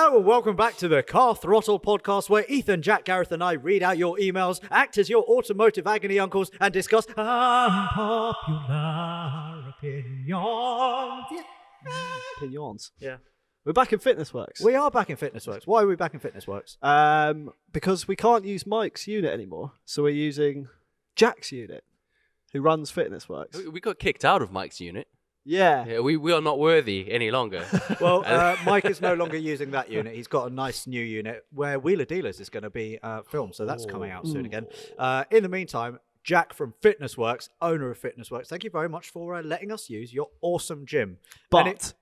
Hello and welcome back to the Car Throttle podcast, where Ethan, Jack, Gareth and I read out your emails, act as your automotive agony uncles, and discuss unpopular opinions. Opinions. Yeah. We're back in Fitness Worx. We are back in Fitness Worx. Why are we back in Fitness Worx? Because we can't use Mike's unit anymore, so we're using Jack's unit, who runs Fitness Worx. We got kicked out of Mike's unit. Yeah. We are not worthy any longer. Well, Mike is no longer using that unit. He's got a nice new unit where Wheeler Dealers is going to be filmed, so that's coming out soon again. In the meantime, Jack from Fitness Worx, owner of Fitness Worx, thank you very much for letting us use your awesome gym. But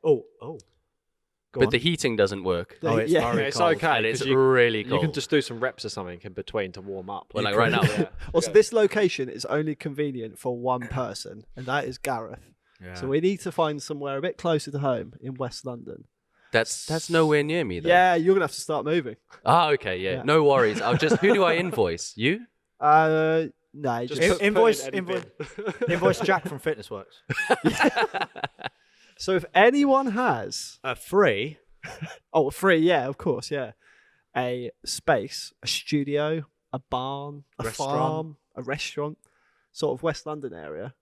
But the heating doesn't work. it's yeah. very It's cold. okay. And it's 'cause really You cold. can just do some reps or something in between to warm up. Well, like right now. Also, this location is only convenient for one person, and that is Gareth. Yeah. So we need to find somewhere a bit closer to home in West London. That's nowhere near me, though. Yeah, you're gonna have to start moving. Ah, okay, yeah. No worries. Who do I invoice? You? No, Just just put invoice in any invoice Jack from Fitness Worx. So if anyone has Free. free, yeah, of course, yeah, a space, a studio, a barn, a Restaurant. farm, a restaurant, sort of West London area,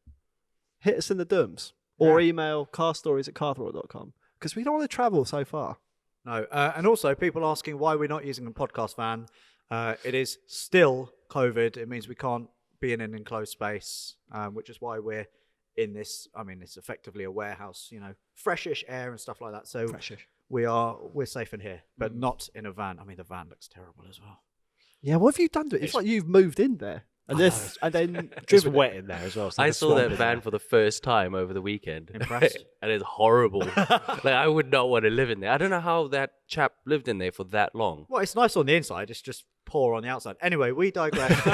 hit us in the DMs or email carstories@carthrottle.com because we don't want to travel so far. No, and also people asking why we're not using a podcast van. It is still COVID. It means we can't be in an enclosed space, which is why we're in this. I mean, it's effectively a warehouse, freshish air and stuff like that. So Freshish. we're safe in here, but not in a van. I mean, the van looks terrible as well. Yeah, what have you done to it? It's like you've moved in there and then It's driven wet in there as well. So I the saw swamp that in van there. for the first time over the weekend. Impressed? And it's horrible. Like, I would not want to live in there. I don't know how that chap lived in there for that long. Well, it's nice on the inside. It's just poor on the outside. Anyway, we digress.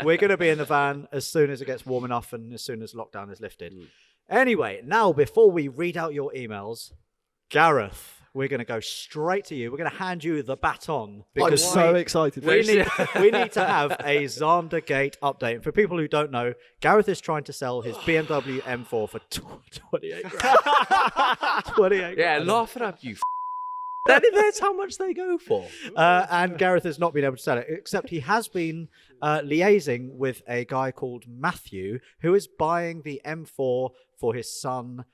We're going to be in the van as soon as it gets warm enough and as soon as lockdown is lifted. Anyway, now before we read out your emails, Gareth, we're going to go straight to you. We're going to hand you the baton. I'm so excited. we need to have a Zander Gate update. And for people who don't know, Gareth is trying to sell his BMW M4 for 28 grand. 28 Yeah, grand. laugh it up, you That's how much they go for. And Gareth has not been able to sell it, except he has been liaising with a guy called Matthew, who is buying the M4 for his son,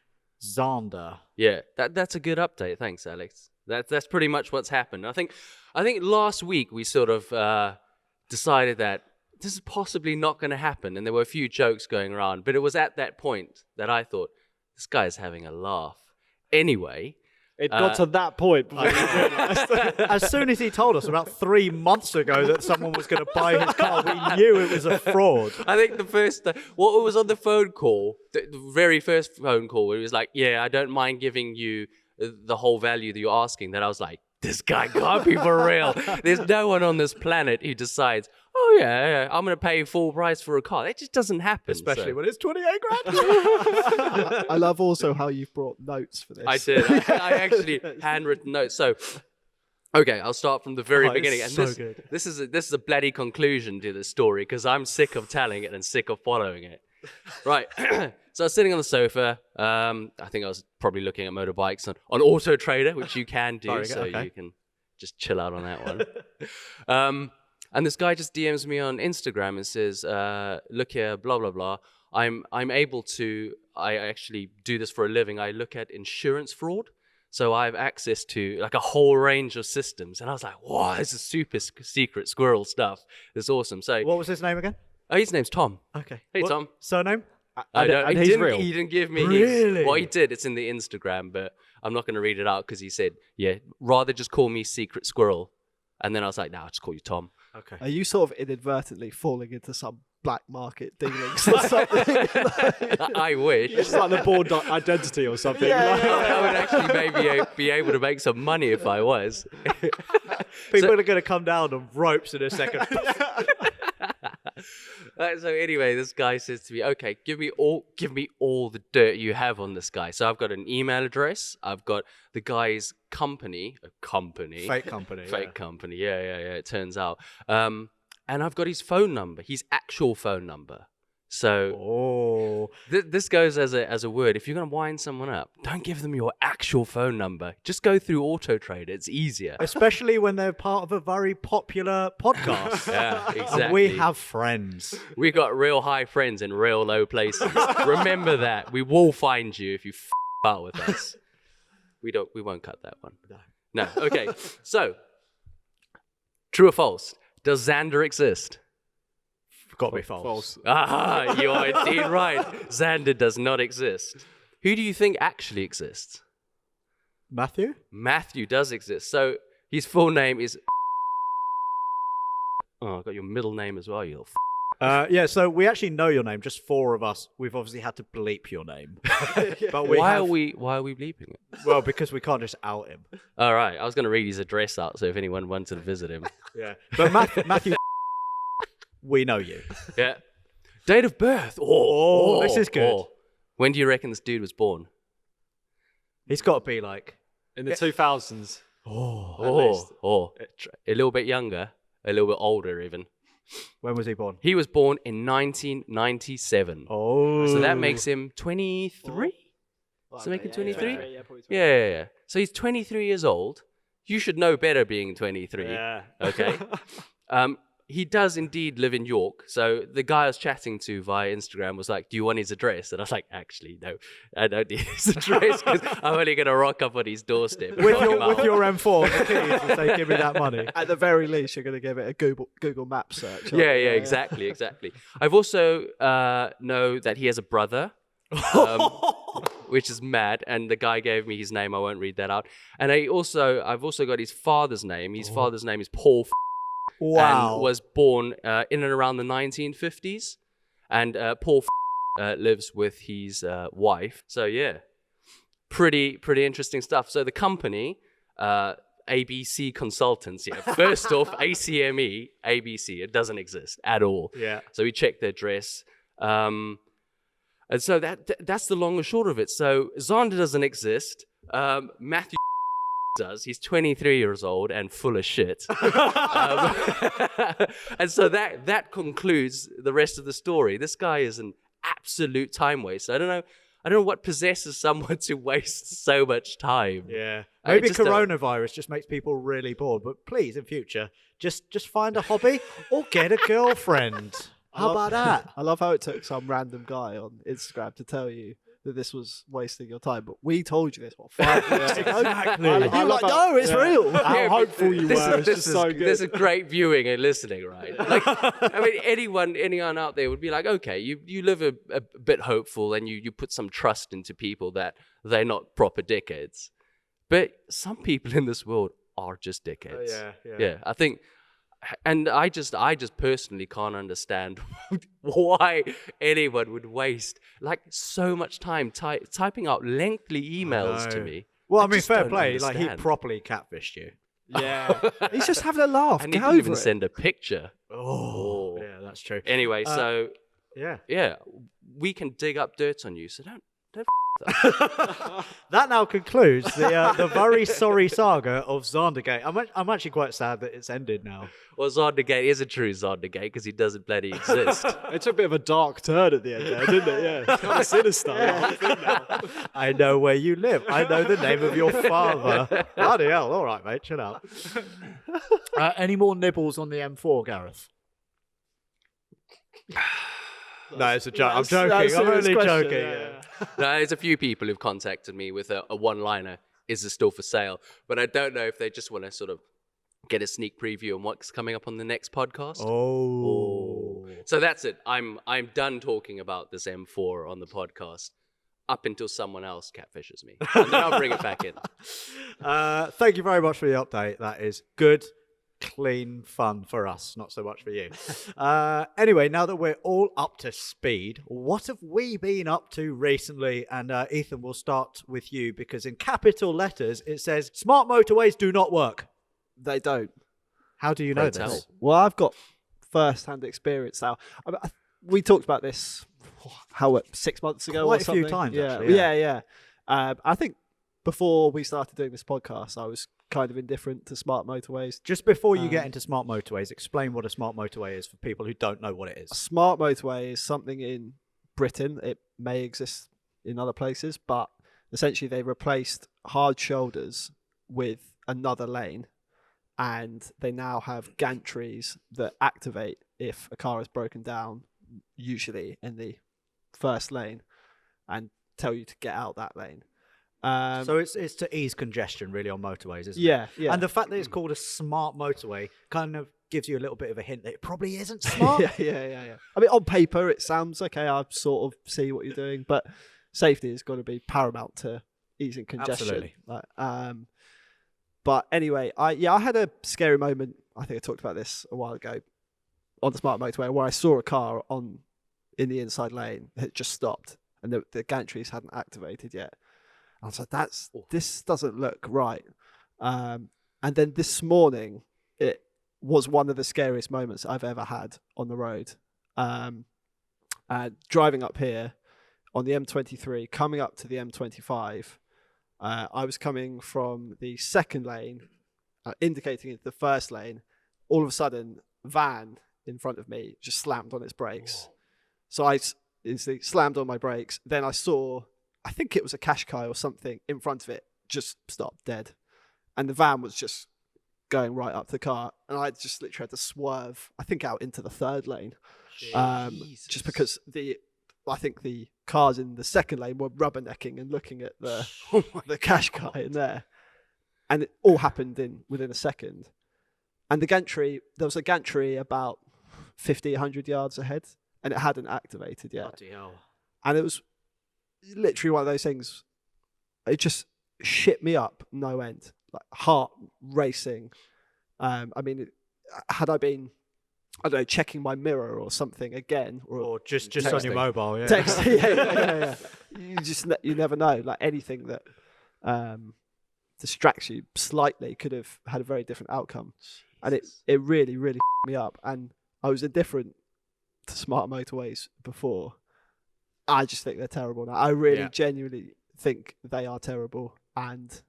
Zander. Yeah, that's a good update. Thanks, Alex. That's pretty much what's happened. I think last week we sort of decided that this is possibly not going to happen, and there were a few jokes going around. But it was at that point that I thought, this guy's having a laugh. Anyway, It got to that point before you realised. As soon as he told us about 3 months ago that someone was going to buy his car, we knew it was a fraud. I think the first, what was on the phone call, the very first phone call, where he was like, "Yeah, I don't mind giving you the whole value that you're asking." That I was like, this guy can't be for real. There's no one on this planet who decides, oh yeah, I'm going to pay full price for a car. That just doesn't happen. Especially when it's 28 grand. I love also how you've brought notes for this. I did. I actually handwritten notes. So, okay, I'll start from the very Oh, it's beginning. And so this, good. this is a bloody conclusion to the story because I'm sick of telling it and sick of following it. Right. So I was sitting on the sofa. I think I was probably looking at motorbikes on Auto Trader, which you can do, Okay. you can just chill out on that one. And this guy just DMs me on Instagram and says, "Look here, blah blah blah. I'm able to. I actually do this for a living. I look at insurance fraud." So I have access to like a whole range of systems. And I was like, wow, this is super secret squirrel stuff. It's awesome. So What was his name again? his name's Tom. Okay. Hey, What- Tom. Surname? I don't, and he, he's didn't, real. he didn't give me Really? his. Well, he did. It's in the Instagram, but I'm not going to read it out because he said, yeah, rather just call me Secret Squirrel. And then I was like, no, I'll just call you Tom. Okay. Are you sort of inadvertently falling into some black market dealings or something? I wish. It's like the board identity or something. I would actually maybe be able to make some money if I was. People are going to come down on ropes in a second. So anyway, this guy says to me, "Okay, give me all the dirt you have on this guy." So I've got an email address. I've got the guy's company. Fake company. Fake company. Yeah. It turns out, and I've got his phone number, his actual phone number. So Oh. this goes as a word. If you're going to wind someone up, don't give them your actual phone number. Just go through Auto Trader. It's easier. Especially when they're part of a very popular podcast. Yeah, exactly. And we have friends. We got real high friends in real low places. Remember that. We will find you if you out with us. We won't cut that one. No. Okay. So, true or false? Does Zander exist? Got to be false. Ah, you are indeed right. Zander does not exist. Who do you think actually exists? Matthew? Matthew does exist. So his full name is. Oh, I got your middle name as well, you little. Yeah, so we actually know your name. Just 4 of us. We've obviously had to bleep your name. But Why are we bleeping it? Well, because we can't just out him. All right, I was going to read his address out, so if anyone wanted to visit him. Yeah. But Matthew, we know you. Yeah. Date of birth. Oh, this is good. When do you reckon this dude was born? He's got to be like... In the 2000s. A little bit younger, a little bit older even. When was he born? He was born in 1997. Oh. So that makes him 23? Does that make him 23? Yeah, probably 23. Yeah. So he's 23 years old. You should know better being 23. Yeah. Okay. He does indeed live in York. So the guy I was chatting to via Instagram was like, do you want his address? And I was like, actually, no, I don't need his address because I'm only going to rock up on his doorstep. With knock him your out. M4 and the keys and say, give me that money. At the very least, you're going to give it a Google Maps search. Yeah, exactly. I've also know that he has a brother, which is mad. And the guy gave me his name. I won't read that out. And I've also got his father's name. His father's name is Paul. Wow. And was born in and around the 1950s. And Paul lives with his wife. So yeah, pretty interesting stuff. So the company, ABC Consultants, first off, ACME, ABC, it doesn't exist at all. Yeah. So we checked the address. And so that's the long and short of it. So Zander doesn't exist. Matthew does. He's 23 years old and full of shit. And so that concludes the rest of the story. This guy is an absolute time waster. I don't know what possesses someone to waste so much time. Yeah. I Maybe just coronavirus just makes people really bored. But please, in future, just find a hobby or get a girlfriend. How about that? I love how it took some random guy on Instagram to tell you that this was wasting your time, but we told you this 5 weeks ago. Exactly. And you were like, no, it's real. How hopeful you were. It's just so good. This is great viewing and listening, right? Like, I mean, anyone out there would be like, okay, you live a bit hopeful and you put some trust into people that they're not proper dickheads. But some people in this world are just dickheads. Yeah, I think, and I just personally can't understand why anyone would waste like so much time typing out lengthy emails to me. Well, I mean, just fair don't play. Like, he understand. properly catfished you. Yeah. He's just having a laugh. And he Get didn't over even it. send a picture. Oh. Yeah, that's true. Anyway, so Yeah. we can dig up dirt on you. So don't. That now concludes the very sorry saga of Zandergate. I'm actually quite sad that it's ended now. Well, Zondergate is a true Zondergate because he doesn't bloody exist. It took a bit of a dark turn at the end there, didn't it? Yeah. It's kind of sinister. the whole thing now. I know where you live. I know the name of your father. Bloody hell. All right, mate. Chill out. Any more nibbles on the M4, Gareth? No, it's a joke. I'm joking. I'm only joking. Yeah. No, there's a few people who've contacted me with a one-liner, is it still for sale? But I don't know if they just want to sort of get a sneak preview on what's coming up on the next podcast. Oh. So that's it. I'm done talking about this M4 on the podcast up until someone else catfishes me. And then I'll bring it back in. Thank you very much for the update. That is good, clean fun for us, not so much for you. Anyway, now that we're all up to speed, what have we been up to recently? And Ethan, we'll start with you because in capital letters it says smart motorways do not work. They don't. How do you know Pray this? tell. Well, I've got first-hand experience now. We talked about this 6 months ago Quite or a few something. times, Yeah, actually, yeah. I think before we started doing this podcast, I was kind of indifferent to smart motorways. Just before you get into smart motorways, explain what a smart motorway is for people who don't know what it is. A smart motorway is something in Britain. It may exist in other places, but essentially they replaced hard shoulders with another lane, and they now have gantries that activate if a car is broken down, usually in the first lane, and tell you to get out that lane. So it's to ease congestion really on motorways, isn't it? Yeah. And the fact that it's called a smart motorway kind of gives you a little bit of a hint that it probably isn't smart. yeah. I mean, on paper it sounds okay. I sort of see what you're doing, but safety has got to be paramount to easing congestion. Absolutely. But anyway, I had a scary moment. I think I talked about this a while ago on the smart motorway where I saw a car in the inside lane that had just stopped and the gantries hadn't activated yet. I was like, this doesn't look right. And then this morning, it was one of the scariest moments I've ever had on the road. Driving up here on the M23, coming up to the M25, I was coming from the second lane, indicating into the first lane. All of a sudden, van in front of me just slammed on its brakes. Whoa. So I instantly slammed on my brakes. Then I saw, I think it was a Qashqai or something in front of it, just stopped dead. And the van was just going right up to the car. And I just literally had to swerve, I think, out into the third lane. Just because I think the cars in the second lane were rubbernecking and looking at the Qashqai in there. And it all happened within a second. And there was a gantry about 50, 100 yards ahead, and it hadn't activated yet. Bloody hell. And it was literally one of those things. It just shit me up no end, like heart racing. I mean, had I been, I don't know, checking my mirror or something again, or just on your mobile, yeah. Texting, yeah. You never know. Like anything that distracts you slightly could have had a very different outcome. Jesus. And it really, really me up. And I was indifferent to smart motorways before. I just think they're terrible now. I really genuinely think they are terrible, and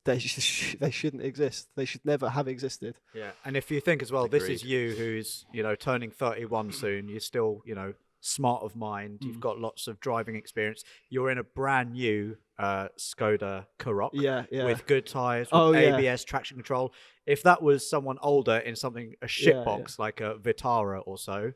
they shouldn't exist. They should never have existed. Yeah, and if you think as well, Agreed. This is you who's turning 31 soon. You're still smart of mind. You've got lots of driving experience. You're in a brand new Skoda Karoq with good tyres, with ABS, traction control. If that was someone older in a shitbox like a Vitara or so,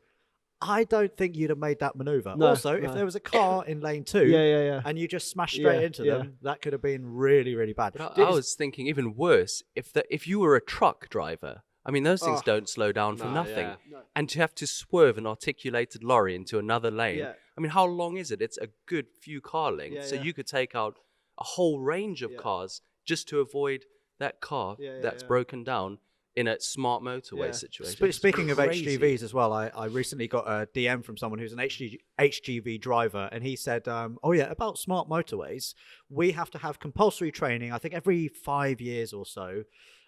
I don't think you'd have made that maneuver. No, also, if there was a car in lane 2 and you just smashed straight into them, that could have been really, really bad. But I was thinking even worse, if you were a truck driver, I mean, those things don't slow down for nothing. Yeah. No. And to have to swerve an articulated lorry into another lane, I mean, how long is it? It's a good few car lengths. So you could take out a whole range of cars just to avoid that car that's broken down in a smart motorway situation. Speaking of HGVs as well, I recently got a DM from someone who's an HGV driver, and he said, about smart motorways, we have to have compulsory training, I think every 5 years or so.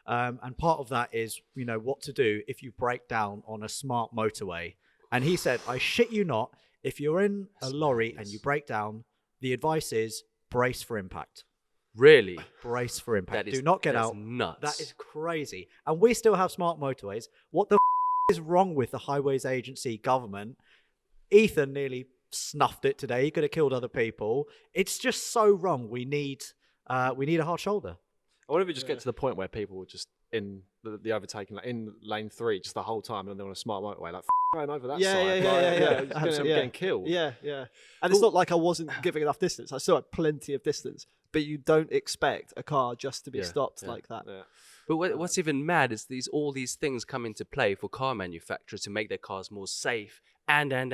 And part of that is, what to do if you break down on a smart motorway. And he said, I shit you not, if you're in a lorry and you break down, the advice is brace for impact. Really? Brace for impact. Do not get out. Nuts. That is crazy. And we still have smart motorways. What the is wrong with the Highways Agency government? Ethan nearly snuffed it today. He could have killed other people. It's just so wrong. We need a hard shoulder. I wonder if it just get to the point where people were just in the overtaking, like in lane 3, just the whole time, and they're on a smart motorway, like going over that side. Getting killed. Yeah. And it's not like I wasn't giving enough distance. I still had plenty of distance, but you don't expect a car just to be stopped like that. Yeah. But what's even mad is all these things come into play for car manufacturers to make their cars more safe, and then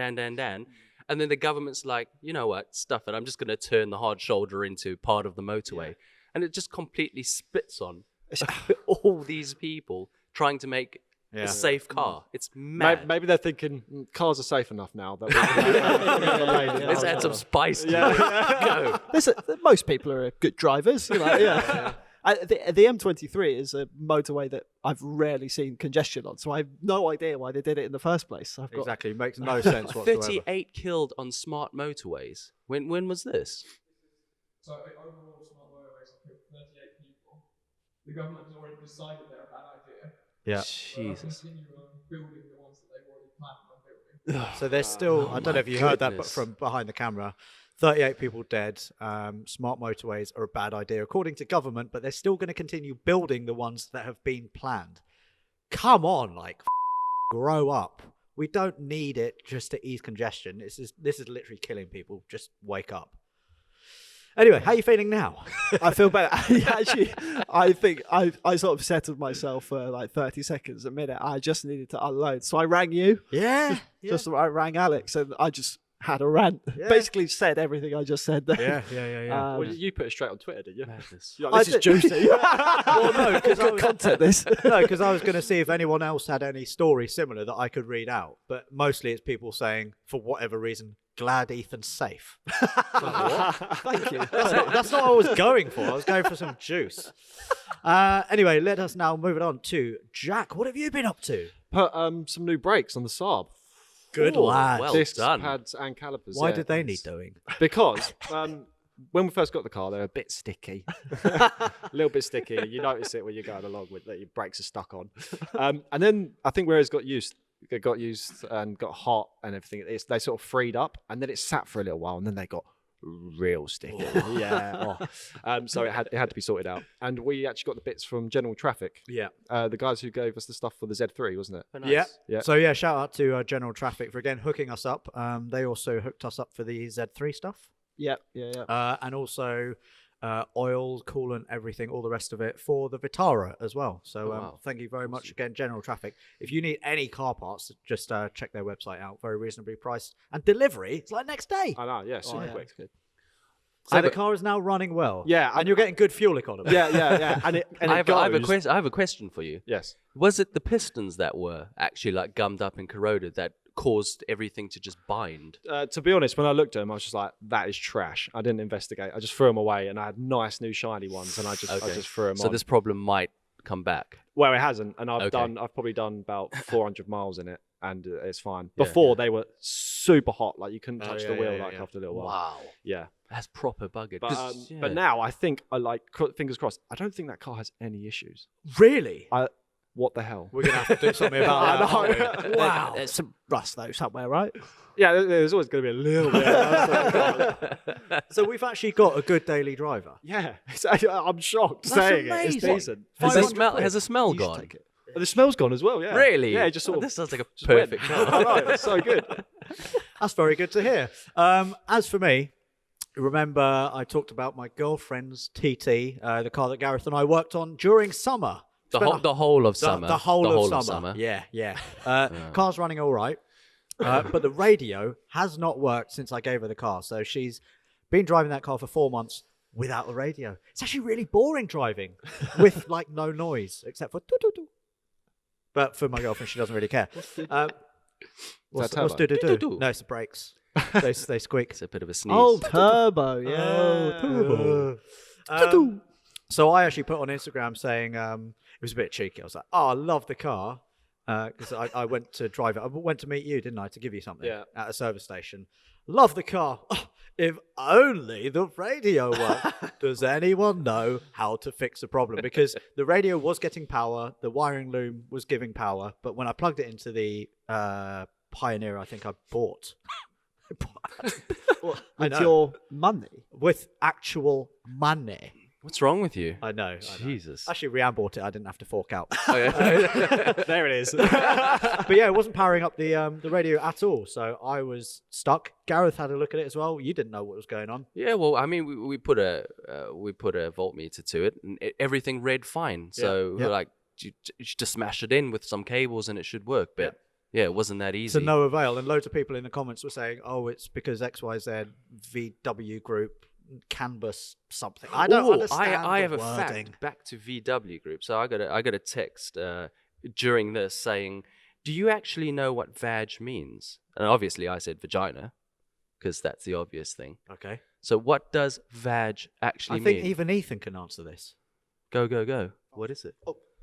the government's like, you know what, stuff it. I'm just going to turn the hard shoulder into part of the motorway. And it just completely spits on all these people trying to make a safe car. It's mad. Maybe they're thinking cars are safe enough now. That let's add some spice to it. Go. Most people are good drivers. The M23 is a motorway that I've rarely seen congestion on, so I have no idea why they did it in the first place. Exactly, it makes no sense whatsoever. 38 killed on smart motorways. When was this? So overall, smart motorways have killed 38 people. the government has already decided they're a bad idea. Yeah. Jesus. Continue on building the ones that they've already planned on building. So there's still, I don't know if you heard that, but goodness. from behind the camera, 38 people dead. Smart motorways are a bad idea according to government, but they're still going to continue building the ones that have been planned. Come on, like, grow up. We don't need it just to ease congestion. This is literally killing people. Just wake up. Anyway, how are you feeling now? I feel better. Actually, I think I sort of settled myself for like 30 seconds, a minute. I just needed to unload. So I rang you. Yeah. I rang Alex and I just had a rant. Yeah. Basically said everything I just said there. Yeah. Well, you put it straight on Twitter, did you? Madness. You're like, I this is did. juicy. Well, no, because I was, Content this. no, 'cause I was going to see if anyone else had any story similar that I could read out. But mostly it's people saying, for whatever reason, glad Ethan's safe. Thank you. That's not what I was going for. I was going for some juice. Anyway, let us now move it on to Jack. What have you been up to? Put some new brakes on the Saab. Good Oh, lad. well Discs, done. pads, and calipers. Why yeah. did they need doing? Because when we first got the car, they were a bit sticky, a little bit sticky. You notice it when you're going along with that your brakes are stuck on. And then I think where it got used and got hot and everything, they sort of freed up, and then it sat for a little while, and then they got real sticky. Yeah. So it had to be sorted out, and we actually got the bits from General Traffic. Yeah. The guys who gave us the stuff for the Z3, wasn't it? Oh, nice. Yeah. Yeah. So yeah, shout out to General Traffic for again hooking us up. They also hooked us up for the Z3 stuff, Yeah. and also oil, coolant, everything, all the rest of it for the Vitara as well. So wow. thank you very much again, General Traffic. If you need any car parts, just check their website out. Very reasonably priced, and delivery it's like next day. I know. Yeah. Super yeah. quick. So the car is now running well. Yeah, and you're getting good fuel economy. Yeah. And I have a goes- I have a question for you. Yes. Was it the pistons that were actually like gummed up and corroded that caused everything to just bind? To be honest, when I looked at them, I was just like, "That is trash." I didn't investigate. I just threw them away, and I had nice new shiny ones, and I just threw them So on. this problem might come back. Well, it hasn't, and I've Okay. probably done about 400 miles in it, and it's fine. Yeah. Before they were super hot, like you couldn't Oh, touch yeah, the wheel yeah, like yeah. after a little while. Wow. Yeah, That's proper buggered. but 'Cause, yeah. but now I think fingers crossed. I don't think that car has any issues. Really? What the hell? We're gonna have to do something about that. aren't we? Wow. There's some rust though somewhere, right? Yeah, there's always going to be a little bit. So we've actually got a good daily driver. Yeah, I'm shocked That's saying it. It's amazing. decent. has 500 the smell quid. has the smell You should gone? take it. The smell's gone as well. Yeah. Really? Yeah, it just sort Oh, of. this sounds like a just went. perfect I car. know, it's so good. That's very good to hear. As for me, remember I talked about my girlfriend's TT, the car that Gareth and I worked on during summer. The whole of summer. The whole of summer. Yeah. Car's running all right, but the radio has not worked since I gave her the car. So she's been driving that car for 4 months without the radio. It's actually really boring driving with like no noise except for doo-doo-doo. But for my girlfriend, she doesn't really care. What's turbo? doo-doo-doo? Doo-doo-doo. No, it's the brakes. They squeak. It's a bit of a sneeze. Oh, turbo. Yeah. Turbo. So I actually put on Instagram saying it was a bit cheeky. I was like, "Oh, I love the car," because I went to drive it. I went to meet you, didn't I, to give you something Yeah. at a service station. Love the car. Oh, if only the radio worked. Does anyone know how to fix the problem? Because the radio was getting power, the wiring loom was giving power, but when I plugged it into the Pioneer, I think I bought. With know. your money. With actual money. What's wrong with you? I know. Jesus. Actually, Rianne bought it. I didn't have to fork out. Oh, yeah. There it is. But yeah, it wasn't powering up the radio at all. So I was stuck. Gareth had a look at it as well. You didn't know what was going on. Yeah, well, I mean, we put a voltmeter to it, and everything read fine. So Yeah. we're like, you just smash it in with some cables, and it should work. But yeah, it wasn't that easy. To no avail. And loads of people in the comments were saying, "Oh, it's because XYZ VW Group canvas something." I don't Ooh, understand. I the have a wording. fact back to VW Group. So I got a text during this saying, "Do you actually know what vag means?" And obviously, I said vagina, because that's the obvious thing. Okay. So what does vag actually I think mean? even Ethan can answer this. Go. What is it?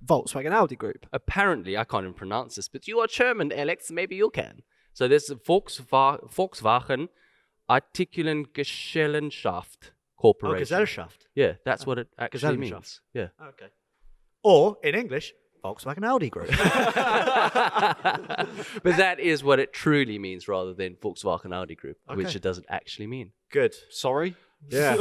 Volkswagen Audi Group. Apparently, I can't even pronounce this, but you are German, Alex. Maybe you can. So there's a Volkswagen Artikulengesellschaft Oh, Corporation. Gesellschaft. Yeah, that's what it actually Gesellschaft. means. Yeah. Okay. Or, in English, Volkswagen Audi Group. But that is what it truly means rather than Volkswagen Audi Group, which Okay. it doesn't actually mean. Good. Sorry. Yeah.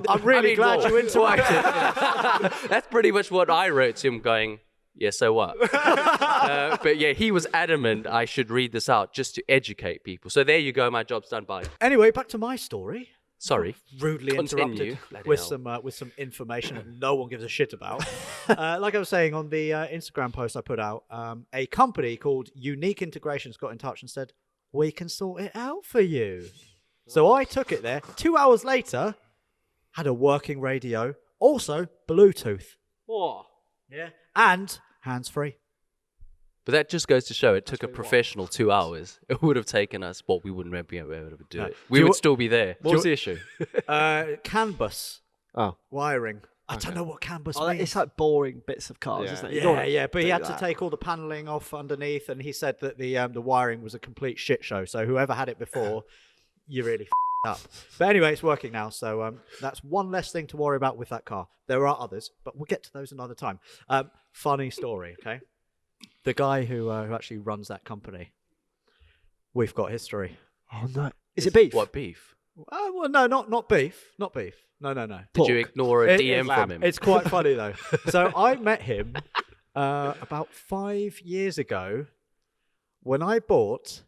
I'm really glad you interrupted. That's pretty much what I wrote to him going, yeah, so what? But yeah, he was adamant I should read this out just to educate people. So there you go, my job's done. Bye. Anyway, back to my story. Sorry. Rudely Continue. interrupted Bloody with hell. some information that no one gives a shit about. Like I was saying on the Instagram post I put out, a company called Unique Integrations got in touch and said, we can sort it out for you. So I took it there. 2 hours later, had a working radio, also Bluetooth. Oh. Yeah. And hands-free. But that just goes to show it took a professional 2 hours. It would have taken us, well, we wouldn't be able to do it. We Do you- would still be there. What was the issue? CAN bus Oh. wiring. I don't know what CAN bus means. It's like boring bits of cars, Yeah. isn't it? You don't wanna But he do had that. to take all the paneling off underneath, and he said that the wiring was a complete shit show. So whoever had it before, you really up. But anyway, it's working now, so that's one less thing to worry about with that car. There are others, but we'll get to those another time. Funny story, okay? The guy who actually runs that company, we've got history. Oh no! Is it beef? What beef? Well, no, not beef, not beef. No. Did you ignore a DM from him? It's quite funny though. So I met him about 5 years ago when I bought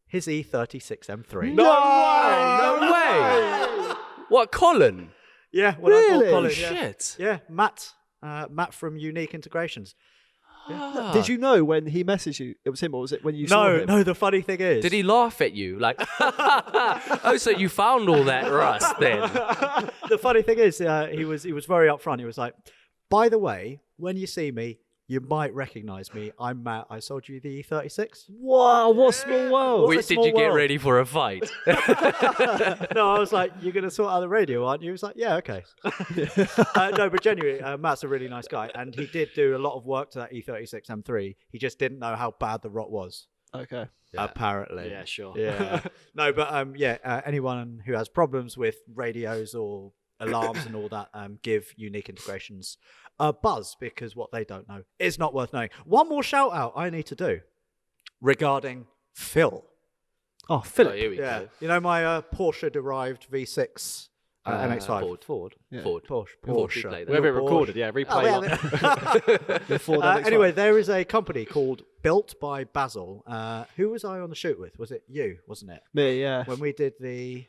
his E36 M3. No way! What, Colin? Yeah, when I Really? bought Colin. Yeah. Shit. Yeah, Matt from Unique Integrations. Did you know when he messaged you? It was him, or was it when you saw him? No. The funny thing is, Did he laugh at you? Like, oh, so you found all that rust then? the funny thing is, he was very upfront. He was like, "By the way, when you see me, you might recognise me. I'm Matt. I sold you the E36." Wow, what a small world! What a Wait, did small you get world. ready for a fight? No, I was like, "You're going to sort out the radio, aren't you?" He was like, "Yeah, okay." No, but genuinely, Matt's a really nice guy, and he did do a lot of work to that E36 M3. He just didn't know how bad the rot was. Okay. Apparently. Yeah, sure. Yeah. No, but anyone who has problems with radios or alarms and all that, give Unique Integrations a buzz, because what they don't know is not worth knowing. One more shout out I need to do regarding Phil. Oh, Philip. Oh, here we Yeah. go. You know my Porsche derived V6 MX-5. Ford. Yeah. Ford. Porsche. Ford Porsche. replay that. We have it Porsche. recorded, yeah. Replay. Before the next Anyway, one. there is a company called Built by Basil. Who was I on the shoot with? Was it you, wasn't it? Me, yeah. When we did the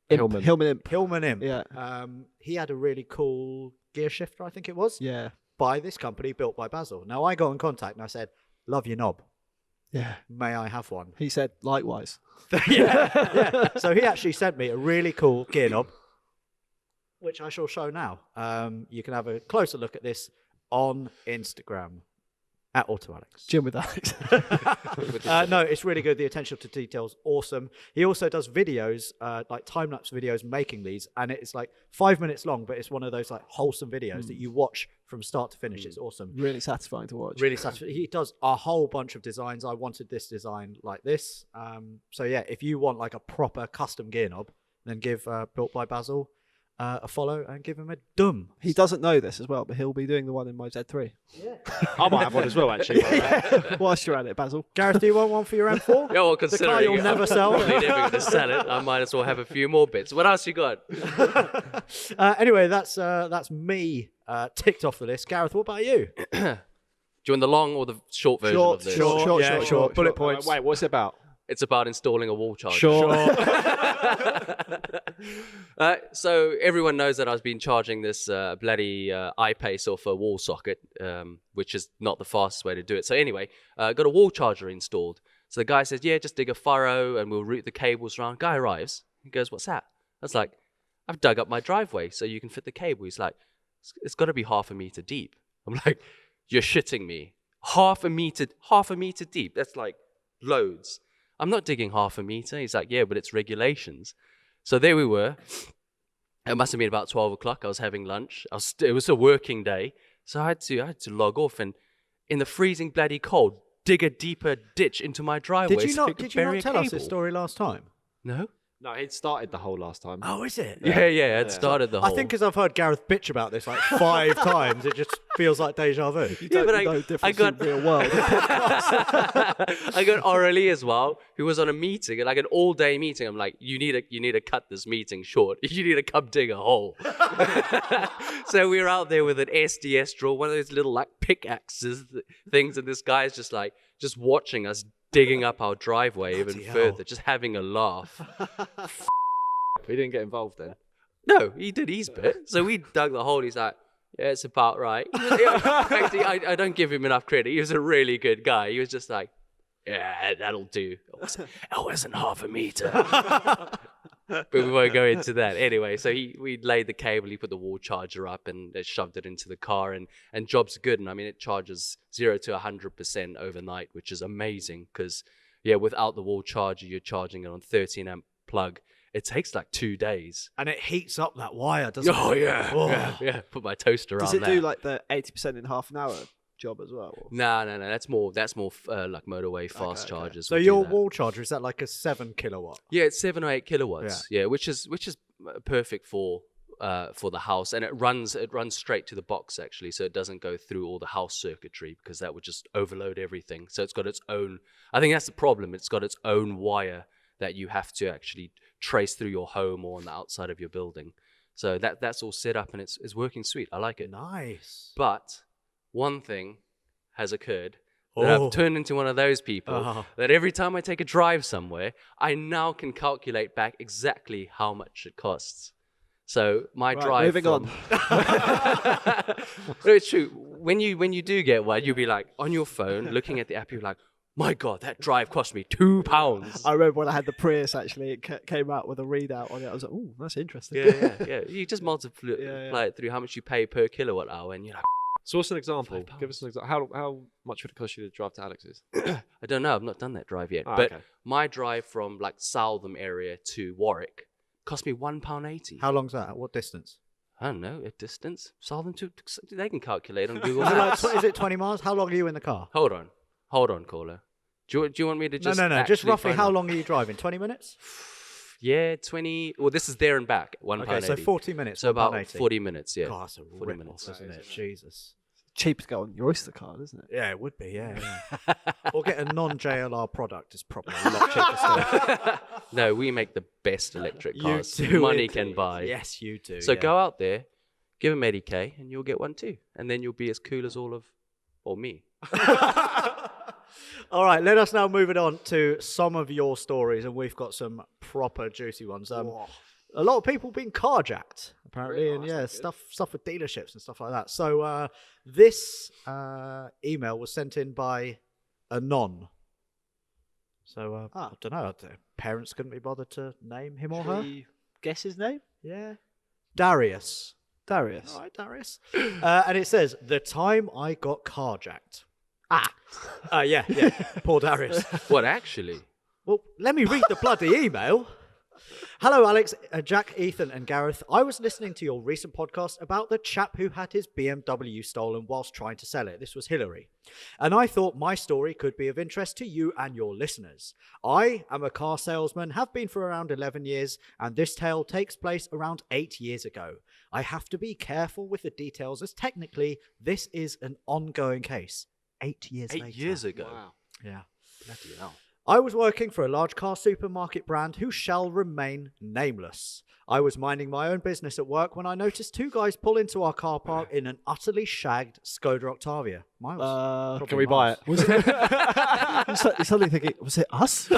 Hillman Imp. Hillman Imp. Yeah. He had a really cool gear shifter, I think it was, Yeah. by this company, Built by Basil. Now, I got in contact and I said, "Love your knob. Yeah. May I have one?" He said likewise. yeah. So he actually sent me a really cool gear knob, which I shall show now. You can have a closer look at this on Instagram at AutoAlex. Jim with Alex. No, it's really good. The attention to detail's awesome. He also does videos, like time-lapse videos making these, and it's like 5 minutes long, but it's one of those like wholesome videos that you watch from start to finish. It's awesome. Really satisfying to watch. Really satisfying. He does a whole bunch of designs. I wanted this design like this. So yeah, if you want like a proper custom gear knob, then give Built by Basil a follow and give him a dum. He doesn't know this as well, but he'll be doing the one in my Z3. I might have one as well, actually. Whilst you're at it, Basil. Gareth, do you want one for your M4? Yeah, well, The car considering you'll never sell. I'm probably never going to sell it, I might as well have a few more bits. What else you got? Anyway, that's me ticked off the list. Gareth, what about you? Do you want the long or the short version of this? Short. Bullet points. Wait, what's it about? It's about installing a wall charger. Sure. So everyone knows that I've been charging this bloody iPace off a wall socket, which is not the fastest way to do it. So anyway, got a wall charger installed. So the guy says, yeah, just dig a furrow and we'll route the cables around. Guy arrives. He goes, what's that? I was like, I've dug up my driveway so you can fit the cable. He's like, it's got to be 1/2 meter deep. I'm like, you're shitting me. 1/2 meter deep. That's like loads. I'm not digging 1/2 meter. He's like, yeah, but it's regulations. So there we were. It must have been about 12 o'clock. I was having lunch. It was a working day. So I had to log off and in the freezing bloody cold, dig a deeper ditch into my driveway. Did you so I not could tell bury us a this cable. story last time? No? No, he'd started the hole last time. Oh, is it? Yeah, it started the whole. I think because I've heard Gareth bitch about this like 5 times, it just feels like deja vu. Yeah, but No difference in real world. I got orally as well, who was on a meeting, like an all-day meeting. I'm like, you need to cut this meeting short. You need to come dig a hole. So we were out there with an SDS drill, one of those little like pickaxes things, and this guy's just watching us digging up our driveway even further, just having a laugh. He didn't get involved then. No, he did his bit. So we dug the hole. He's like, yeah, it's about right. Actually, I don't give him enough credit. He was a really good guy. He was just like, yeah, that'll do. It wasn't half a meter. But we won't go into that. Anyway, so we laid the cable, he put the wall charger up and shoved it into the car, and job's good. And I mean, it charges 0 to 100% overnight, which is amazing because, yeah, without the wall charger, you're charging it on 13 amp plug. It takes like 2 days. And it heats up that wire, doesn't it? Oh, yeah. Whoa. Yeah. Put my toaster on Does it that. do like the 80% in half an hour job as well? Or? No. That's more like motorway fast chargers. So will do your that. wall charger, is that like a 7 kilowatt? Yeah, it's 7 or 8 kilowatts. Yeah, which is perfect for the house, and it runs straight to the box actually, so it doesn't go through all the house circuitry because that would just overload everything. So it's got its own. I think that's the problem. It's got its own wire that you have to actually trace through your home or on the outside of your building. So that's all set up and it's working sweet. I like it. Nice. But one thing has occurred that I've turned into one of those people that every time I take a drive somewhere, I now can calculate back exactly how much it costs. So my drive. Moving on. No, it's true. When you do get one, you'll be like on your phone looking at the app. You're like, my God, that drive cost me £2. I remember when I had the Prius, actually, it came out with a readout on it. I was like, oh, that's interesting. Yeah. You just multiply it through how much you pay per kilowatt hour, and you're like, So what's an example? Give us an example. How much would it cost you to drive to Alex's? I don't know. I've not done that drive yet. Oh, but okay. my drive from like Southam area to Warwick cost me £1.80. How long's that? What distance? I don't know, a distance. Southam to they can calculate on Google Is it, Maps. is it 20 miles? How long are you in the car? Hold on, caller. Do you want me to just No. Just actually roughly find how out? long are you driving? 20 minutes? Yeah, 20. Well, this is there and back. £1.80. Okay, so 40 minutes. So about 180. 40 minutes. Yeah. God, that's a 40 rip minutes. off, isn't it? Jesus. Cheap to go on your Oyster card, isn't it? Yeah, it would be, yeah. Or get a non-JLR product. It's probably a lot cheaper still. No, we make the best electric You cars do money indeed. can buy. Yes, you do. So yeah. go out there, give them 80k, and you'll get one too. And then you'll be as cool as me. All right, let us now move it on to some of your stories, and we've got some proper juicy ones. A lot of people being carjacked, apparently, and yeah, stuff with dealerships and stuff like that. So this email was sent in by a non. So I don't know. Parents couldn't be bothered to name him or her. Guess his name? Yeah, Darius. Darius. All right, Darius. And it says, the time I got carjacked. Yeah. Poor Darius. What, actually? Well, let me read the bloody email. Hello, Alex, Jack, Ethan, and Gareth. I was listening to your recent podcast about the chap who had his BMW stolen whilst trying to sell it. This was Hillary. And I thought my story could be of interest to you and your listeners. I am a car salesman, have been for around 11 years, and this tale takes place around 8 years ago. I have to be careful with the details as technically this is an ongoing case. 8 years later. 8 years ago. Wow. Yeah. Bloody hell. I was working for a large car supermarket brand who shall remain nameless. I was minding my own business at work when I noticed two guys pull into our car park in an utterly shagged Skoda Octavia. Mine was Can we buy it? Was it? You're suddenly thinking, was it us?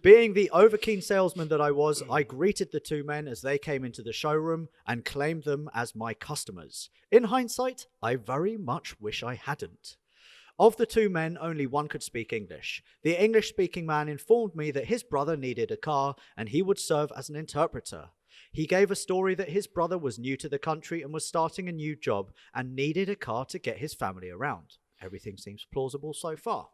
Being the overkeen salesman that I was, I greeted the two men as they came into the showroom and claimed them as my customers. In hindsight, I very much wish I hadn't. Of the two men, only one could speak English. The English-speaking man informed me that his brother needed a car and he would serve as an interpreter. He gave a story that his brother was new to the country and was starting a new job and needed a car to get his family around. Everything seems plausible so far.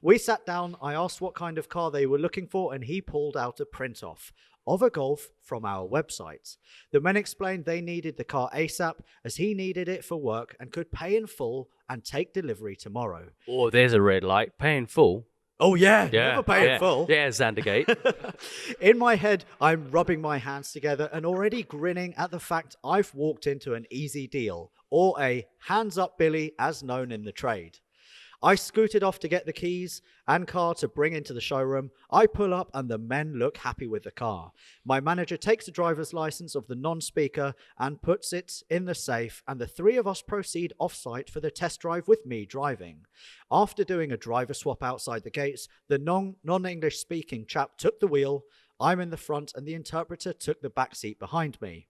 We sat down, I asked what kind of car they were looking for, and he pulled out a print-off of a Golf from our website. The men explained they needed the car ASAP as he needed it for work and could pay in full and take delivery tomorrow. Oh, there's a red light. Pay in full. Oh yeah, Yeah, never pay yeah. in full. Yeah, Zandergate. In my head, I'm rubbing my hands together and already grinning at the fact I've walked into an easy deal, or a hands up Billy as known in the trade. I scooted off to get the keys and car to bring into the showroom. I pull up and the men look happy with the car. My manager takes the driver's license of the non-speaker and puts it in the safe, and the three of us proceed off-site for the test drive with me driving. After doing a driver swap outside the gates, the non-English speaking chap took the wheel, I'm in the front, and the interpreter took the back seat behind me.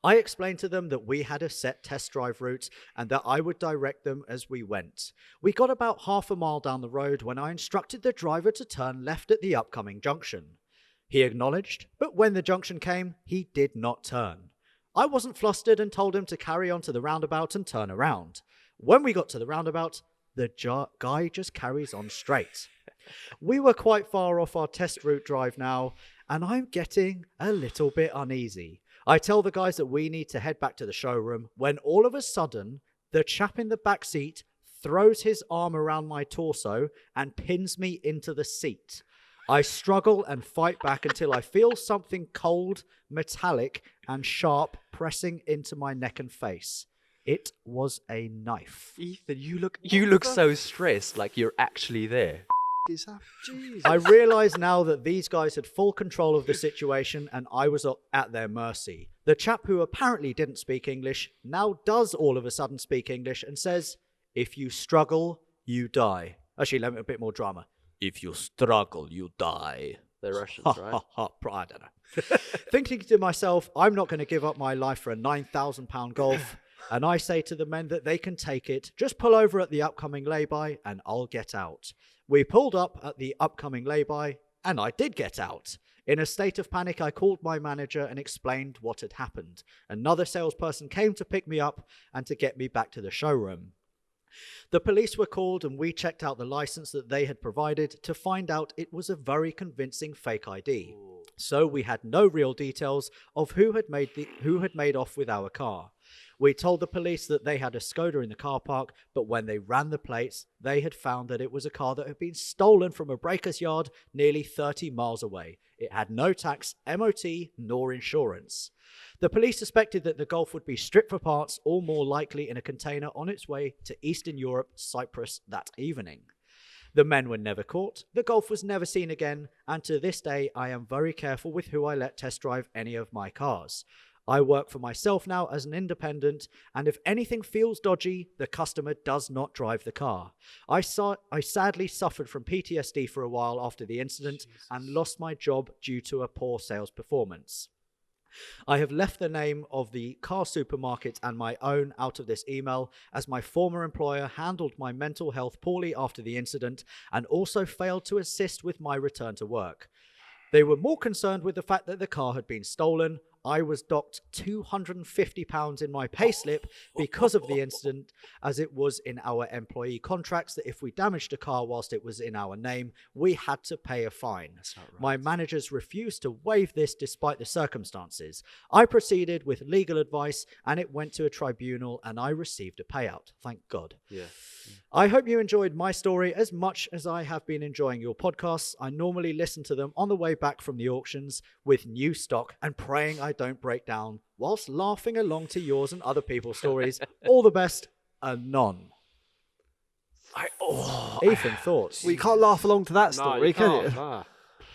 I explained to them that we had a set test drive route and that I would direct them as we went. We got about half a mile down the road when I instructed the driver to turn left at the upcoming junction. He acknowledged, but when the junction came, he did not turn. I wasn't flustered and told him to carry on to the roundabout and turn around. When we got to the roundabout, the guy just carries on straight. We were quite far off our test route drive now, and I'm getting a little bit uneasy. I tell the guys that we need to head back to the showroom when all of a sudden, the chap in the back seat throws his arm around my torso and pins me into the seat. I struggle and fight back until I feel something cold, metallic, and sharp pressing into my neck and face. It was a knife. Ethan, you look so stressed, like you're actually there. Is that? Jesus. I realise now that these guys had full control of the situation and I was at their mercy. The chap who apparently didn't speak English now does all of a sudden speak English and says, if you struggle, you die. Actually, let me a bit more drama. If you struggle, you die. They're Russians, right? I don't know. Thinking to myself, I'm not going to give up my life for a £9,000 Golf. And I say to the men that they can take it. Just pull over at the upcoming lay-by and I'll get out. We pulled up at the upcoming lay-by and I did get out. In a state of panic, I called my manager and explained what had happened. Another salesperson came to pick me up and to get me back to the showroom. The police were called and we checked out the license that they had provided to find out it was a very convincing fake ID. So we had no real details of who had made off with our car. We told the police that they had a Skoda in the car park, but when they ran the plates, they had found that it was a car that had been stolen from a breaker's yard nearly 30 miles away. It had no tax, MOT, nor insurance. The police suspected that the Golf would be stripped for parts, or more likely in a container on its way to Eastern Europe, Cyprus, that evening. The men were never caught, the Golf was never seen again, and to this day I am very careful with who I let test drive any of my cars. I work for myself now as an independent, and if anything feels dodgy, the customer does not drive the car. I sadly suffered from PTSD for a while after the incident and lost my job due to a poor sales performance. I have left the name of the car supermarket and my own out of this email, as my former employer handled my mental health poorly after the incident and also failed to assist with my return to work. They were more concerned with the fact that the car had been stolen. I was docked £250 in my payslip because of the incident, as it was in our employee contracts that if we damaged a car whilst it was in our name, we had to pay a fine. That's not right. My managers refused to waive this despite the circumstances. I proceeded with legal advice and it went to a tribunal and I received a payout. Thank God. Yeah. I hope you enjoyed my story as much as I have been enjoying your podcasts. I normally listen to them on the way back from the auctions with new stock and praying I don't break down whilst laughing along to yours and other people's stories. All the best, Anon. Ethan, thoughts? Well, you can't laugh along to that No, story, you can can't. you? Nah.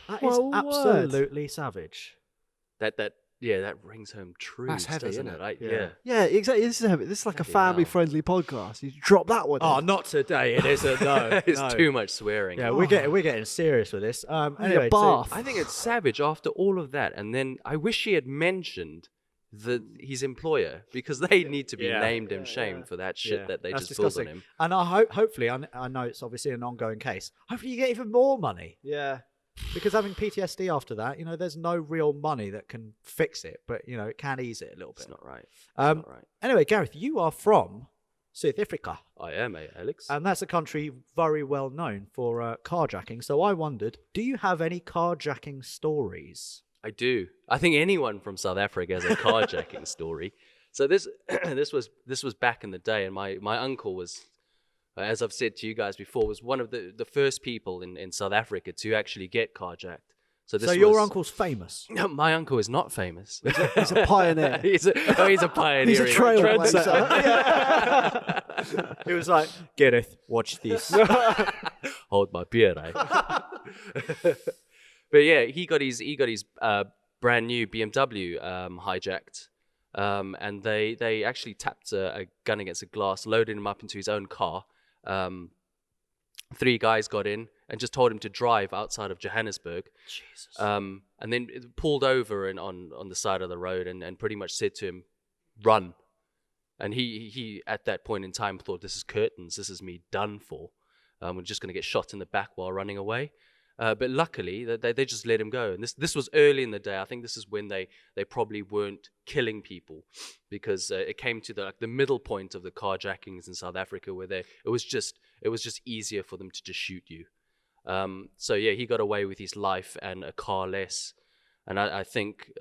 That My is word. absolutely savage. That rings home true. That's heavy, doesn't isn't it? Like, Yeah. yeah. Yeah, exactly. This is like a Bloody hell. family-friendly podcast. You drop that one. Oh, in. not today. It isn't. No, It's no. too much swearing. Yeah, we're getting serious with this. Need a Anyway, bath. I think it's savage after all of that. And then I wish he had mentioned his employer, because they need to be Yeah. named and shamed for that shit that they that's just pulled on disgusting. him. And hopefully, I know it's obviously an ongoing case. Hopefully, you get even more money. Yeah. Because having PTSD after that, there's no real money that can fix it, but it can ease it a little bit. It's not right. Um, Not right. Anyway, Gareth, you are from South Africa, I am, Alex. and that's a country very well known for carjacking. So I wondered, do you have any carjacking stories? I do. I think anyone from South Africa has a carjacking story. So this was back in the day, and my uncle was as I've said to you guys before, was one of the first people in South Africa to actually get carjacked. So your uncle's famous. No, my uncle is not famous. He's a pioneer. he's a pioneer. He's a trailblazer. He was like, Gareth, watch this. Hold my beer, eh? But yeah, he got his brand new BMW hijacked, and they actually tapped a gun against a glass, loaded him up into his own car. 3 guys got in and just told him to drive outside of Johannesburg. Jesus. And then it pulled over and on the side of the road and pretty much said to him, run. And he at that point in time thought, this is curtains, this is me done for. We're just going to get shot in the back while running away. But luckily, they just let him go. And this was early in the day. I think this is when they probably weren't killing people, because it came to the middle point of the carjackings in South Africa, where it was just easier for them to just shoot you. So yeah, he got away with his life and a car less. And I think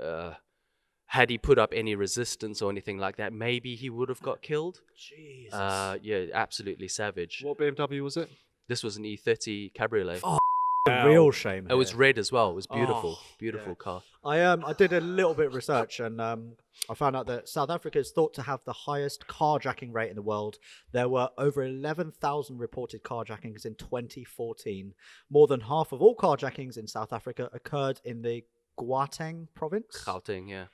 had he put up any resistance or anything like that, maybe he would have got killed. Jesus. Yeah, absolutely savage. What BMW was it? This was an E30 Cabriolet. Oh, a real shame. It was red as well. It was beautiful, Oh, beautiful car. I did a little bit of research, and I found out that South Africa is thought to have the highest carjacking rate in the world. There were over 11,000 reported carjackings in 2014. More than half of all carjackings in South Africa occurred in the Gauteng province, Gauteng, yeah.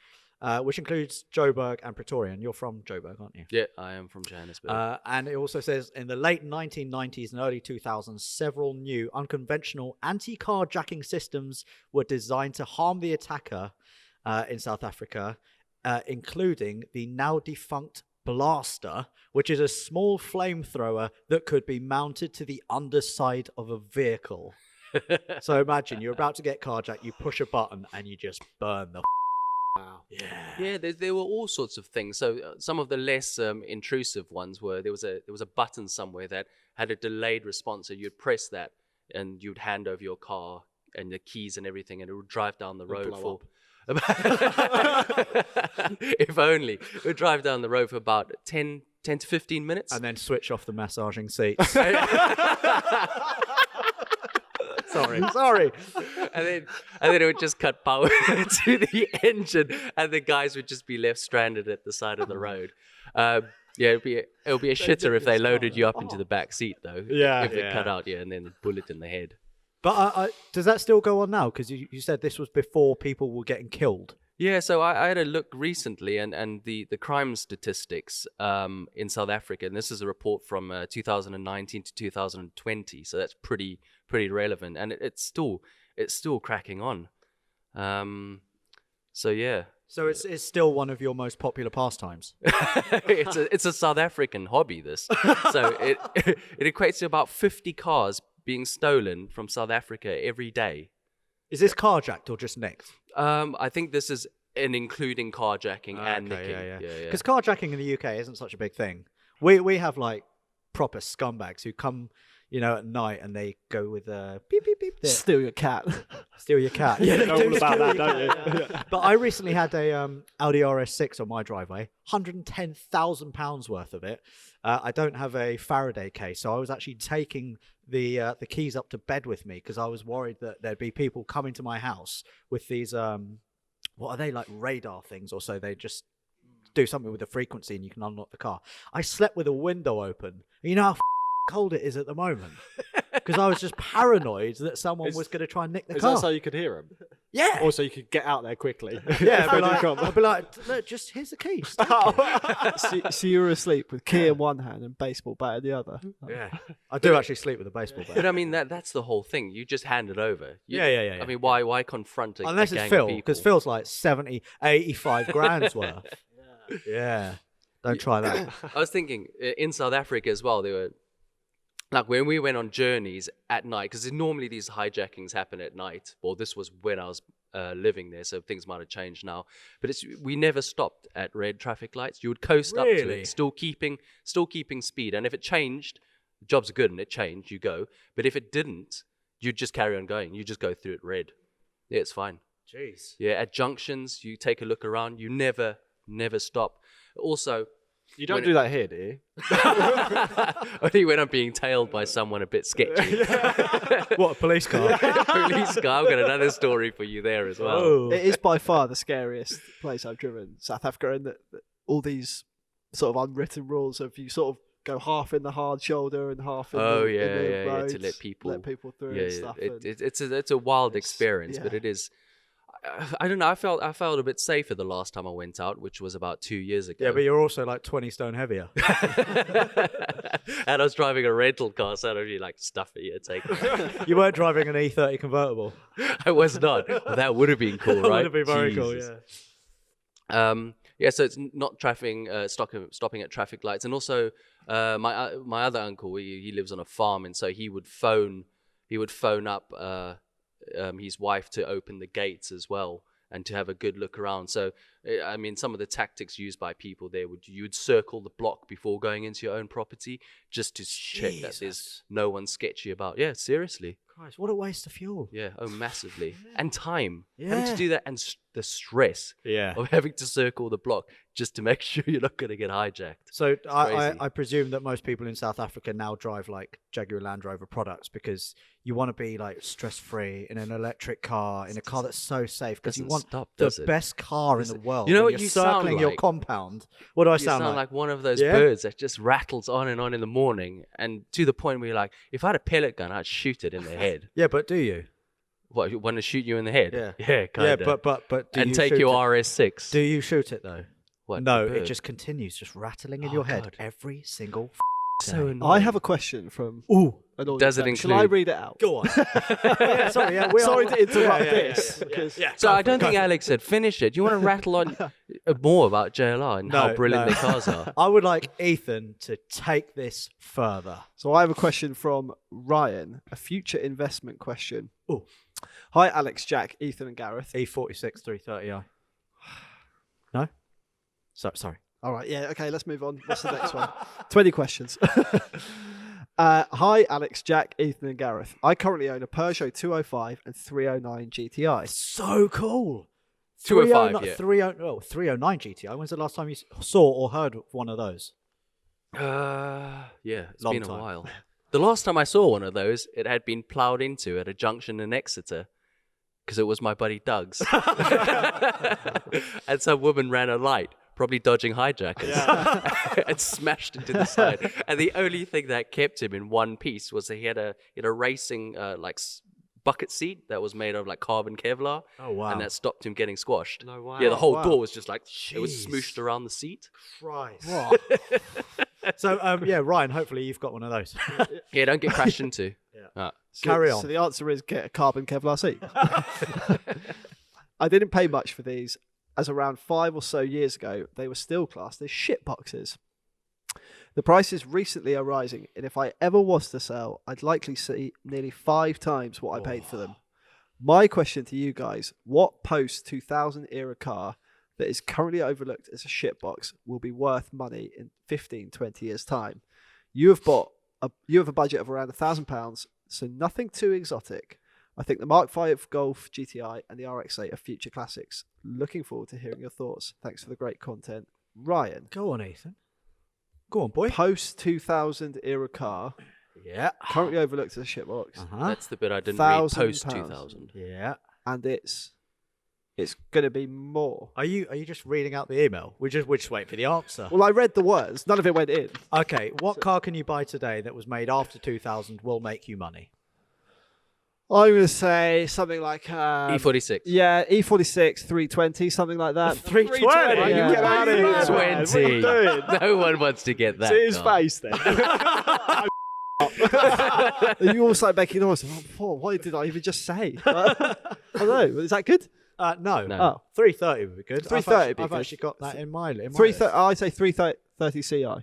which includes Joburg and Pretoria. And you're from Joburg, aren't you? Yeah, I am from Johannesburg. And it also says in the late 1990s and early 2000s, several new unconventional anti-carjacking systems were designed to harm the attacker in South Africa, including the now defunct Blaster, which is a small flamethrower that could be mounted to the underside of a vehicle. So imagine you're about to get carjacked, you push a button and you just burn the Wow. Yeah, there were all sorts of things. So some of the less intrusive ones were there was a button somewhere that had a delayed response. So you'd press that and you'd hand over your car and the keys and everything, and it would drive down the road for. If only it would drive down the road for about 10 to 15 minutes, and then switch off the massaging seats. Sorry. and then it would just cut power to the engine, and the guys would just be left stranded at the side of the road. Yeah, it'll be a shitter if they loaded you up into the back seat though. Yeah, if it cut out, and then a bullet in the head. But does that still go on now? Because you said this was before people were getting killed. Yeah, so I had a look recently, and the crime statistics in South Africa, and this is a report from 2019 to 2020, so that's pretty relevant, and it's still cracking on. So yeah. So it's still one of your most popular pastimes. it's a South African hobby, this. So it equates to about 50 cars being stolen from South Africa every day. Is this carjacked or just nicked? I think this is including carjacking and Okay, nicking. yeah. Because carjacking in the UK isn't such a big thing. We have like proper scumbags who come, at night and they go with beep beep beep. Steal your cat. Steal your cat. Yeah, they know do all about steal that, your don't cat, yeah. But I recently had a Audi RS6 on my driveway, £110,000 worth of it. I don't have a Faraday case, so I was actually taking the keys up to bed with me because I was worried that there'd be people coming to my house with these what are they, like radar things, or so they just do something with the frequency and you can unlock the car. I slept with a window open. You know how cold it is at the moment, because I was just paranoid that someone was going to try and nick the Is car. that so you could hear him? Yeah. Or so you could get out there quickly? Yeah, I'd be like, look, just here's the keys. So you were asleep with key in one hand and baseball bat in the other. Yeah, I do actually sleep with a baseball bat. But I mean, that's the whole thing. You just hand it over. Yeah. I mean, why confront a Unless gang it's Phil, of because people? Phil's like 70, 85 grand's worth. Yeah. Don't try that. I was thinking in South Africa as well. There were like when we went on journeys at night, because normally these hijackings happen at night. Well, this was when I was living there, so things might have changed now. But we never stopped at red traffic lights. You would coast up to Really? it, still keeping speed. And if it changed, the jobs are good and it changed, you go. But if it didn't, you'd just carry on going. You just go through it red. Yeah, it's fine. Jeez. Yeah, at junctions, you take a look around. You never stop. Also, You don't when do that here, do you? Only when I'm being tailed by someone a bit sketchy. What, a police car? Police car. I've got another story for you there as well. Oh. It is by far the scariest place I've driven, South Africa, and that all these sort of unwritten rules of you sort of go half in the hard shoulder and half in Oh, the, yeah, in the yeah, roads, to let people through Yeah, and stuff. and it's a wild experience, but yeah. it is. I don't know. I felt a bit safer the last time I went out, which was about 2 years ago. Yeah, but you're also like 20 stone heavier. And I was driving a rental car, so I don't really like stuff that you take. You weren't driving an E30 convertible. I was not. Well, that would have been cool, That right? would have been very cool, Jesus. yeah. Yeah, so it's not stopping at traffic lights, and also my other uncle, he lives on a farm, and so he would phone up his wife to open the gates as well and to have a good look around. So I mean, some of the tactics used by people there you'd circle the block before going into your own property just to check that there's Jesus. no one sketchy about. Yeah, seriously. Christ, what a waste of fuel. Yeah, oh, massively. And time. Having Yeah. to do that and the stress Yeah. of having to circle the block just to make sure you're not going to get hijacked. So crazy. I presume that most people in South Africa now drive like Jaguar Land Rover products because you want to be like stress-free in an electric car, in a car that's so safe, because you Doesn't want stop, the does it? best car in the world. You know when what you're you sound circling your like? compound. What do I You sound, sound like one of those Yeah? birds that just rattles on and in the morning, and to the point where you're like, if I had a pellet gun, I'd shoot it in the head. Yeah, but do you? What, you want to shoot you in the head? Yeah. Yeah, kind Yeah, of. but do and you take shoot your it? RS6. Do you shoot it though? What, No, the it bird? just continues, just rattling in Oh, your head God. every single. so day. annoying. I have a question from Ooh, an audience. Does it member. Shall I include- read it out? go on. yeah, sorry, yeah, we Sorry are, to interrupt yeah, this. Yeah, because yeah. So Go I for don't it, go think for it. Alex said finish it. Do you want to rattle on more about JLR and how No, brilliant no. their cars are? I would like Ethan to take this further. So I have a question from Ryan, a future investment question. Ooh. Hi, Alex, Jack, Ethan, and Gareth. E46 330i. No? Sorry. All right, yeah, okay, let's move on. What's the next one? 20 questions. Hi, Alex, Jack, Ethan, and Gareth. I currently own a Peugeot 205 and 309 GTI. So cool. 205, yeah. 309 GTI. When's the last time you saw or heard of one of those? Yeah, it's Long been a time. while. The last time I saw one of those, it had been ploughed into at a junction in Exeter because it was my buddy Doug's. And some woman ran a light, probably dodging hijackers, and smashed into the side. And the only thing that kept him in one piece was that he had a racing bucket seat that was made of like carbon Kevlar. Oh, wow. And that stopped him getting squashed. No way. Yeah, the whole Wow. door was just like, it was Jeez. smooshed around the seat. Christ. So, yeah, Ryan, hopefully you've got one of those. Yeah, don't get crashed into. Carry on. So the answer is get a carbon Kevlar seat. I didn't pay much for these, as around 5 or so years ago, they were still classed as shit boxes. The prices recently are rising, and if I ever was to sell, I'd likely see nearly 5 times what I paid for them. My question to you guys, what post-2000 era car that is currently overlooked as a shit box will be worth money in 15, 20 years' time? You have a budget of around £1,000, so nothing too exotic. I think the Mark V Golf GTI and the RX-8 are future classics. Looking forward to hearing your thoughts. Thanks for the great content. Ryan, Go on, Ethan. Go on, boy. post-2000 era car, Yeah. currently overlooked as a shitbox, Uh-huh. That's the bit I didn't read £1,000. post 2000. Yeah. and it's going to be more. Are you just reading out the email? We're just waiting for the answer. Well, I read the words. None of it went in. Okay, what car can you buy today that was made after 2000 will make you money? I'm going to say something like E46. Yeah, E46 320, something like that. 320? Yeah. You get out of here. man. What are you 20. doing? No one wants to get that. See his car. face then. And you all start making noise. Oh, what did I even just say? I don't know. Is that good? No. No. Oh, 330 would be good. 330 would be I've good. actually got that in my list. I say 330 Ci. Oh,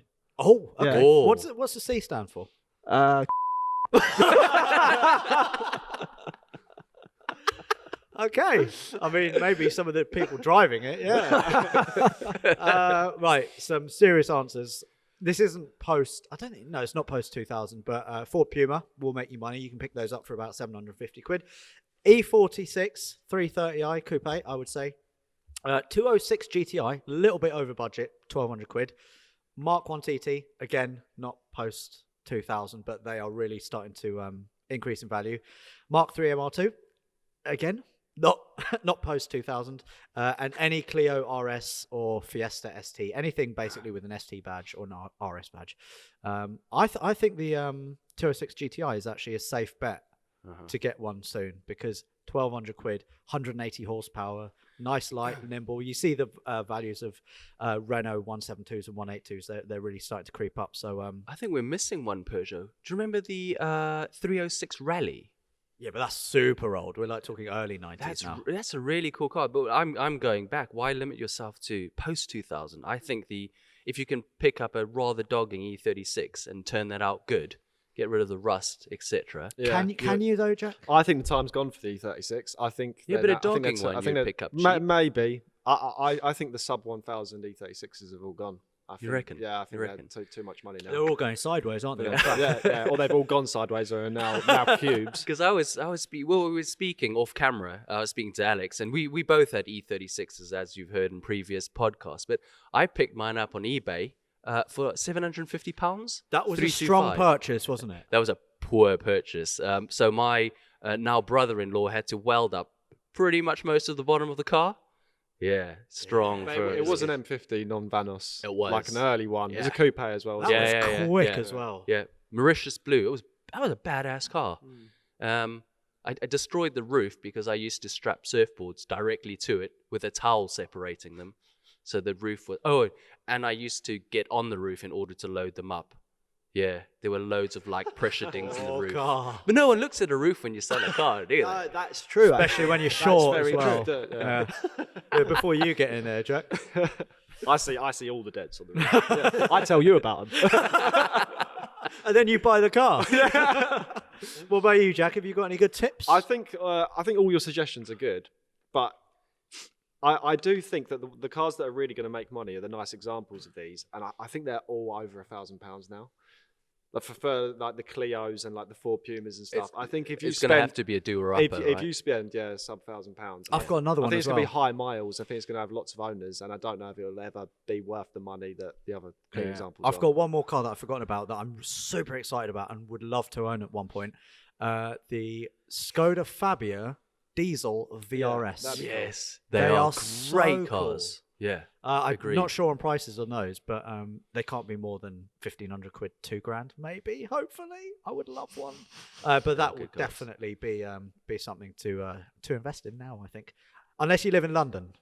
okay. Yeah. Oh. What's the C stand for? Okay. I mean, maybe some of the people driving it, yeah. Right, some serious answers. This isn't post, I don't think, no, it's not post 2000, but Ford Puma will make you money. You can pick those up for about 750 quid. E46 330i Coupe, I would say. 206 GTI, a little bit over budget, 1200 quid. Mark 1 TT, again, not post 2000, but they are really starting to increase in value. Mark 3 MR2, again, not post 2000. And any Clio RS or Fiesta ST, anything basically with an ST badge or an RS badge. I think the 206 GTI is actually a safe bet to get one soon, because 1,200 quid, 180 horsepower, nice, light, nimble. You see the values of Renault 172s and 182s. They're really starting to creep up. So I think we're missing one Peugeot. Do you remember the 306 Rally? yeah, but that's super old. We're like talking early 90s now. That's a really cool car. But I'm going back. Why limit yourself to post 2000? I think if you can pick up a rather dogging E36 and turn that out good, get rid of the rust, etc. Yeah. Can you though, Jack? I think the time's gone for the E36. I think. But a dogging one you pick up cheap. Maybe. I think the sub 1000 E36s have all gone. You reckon? Yeah, I think You they're reckon? too much money now. They're all going sideways, aren't they? yeah. Or they've all gone sideways or are now cubes. Because we were speaking off camera. I was speaking to Alex, and we both had E36s, as you've heard in previous podcasts. But I picked mine up on eBay for £750. That was a 325. strong purchase, wasn't it? That was a poor purchase. So my now brother-in-law had to weld up pretty much most of the bottom of the car. Yeah, strong. Mate, for it was an M50 non-Vanos. It was. like an early one. It was a Yeah. coupe as well. That Yeah, was yeah, quick yeah. as well. Yeah, Mauritius blue. That was a badass car. I destroyed the roof because I used to strap surfboards directly to it with a towel separating them, so the roof was. Oh, and I used to get on the roof in order to load them up. Yeah, there were loads of like pressure dings in the roof. God. But no one looks at a roof when you sell a car, do they? No, that's true. Especially when you're short as very well. true. Yeah. Yeah, before you get in there, Jack. I see all the dents on the roof. Yeah. I tell you about them. And then you buy the car. What about you, Jack? Have you got any good tips? I think all your suggestions are good, but I do think that the cars that are really going to make money are the nice examples of these, and I think they're all over £1,000 now. Like for like the Clios and like the Ford Pumas and stuff. I think if you It's spend, going to have to be a doer-upper, if right? you spend sub £1,000, I've got another I one think as it's going to well. be high miles. I think it's going to have lots of owners, and I don't know if it'll ever be worth the money that the other clean examples. I've are. got one more car that I've forgotten about that I'm super excited about and would love to own at one point. The Skoda Fabia diesel VRS. that'd be cool. Yes, They they are are so great cool. cars. Yeah, I'm Agreed. not sure on prices on those, but they can't be more than 1,500 quid, £2,000 maybe. Hopefully, I would love one. But that would good cars. definitely be something to invest in now. I think, unless you live in London,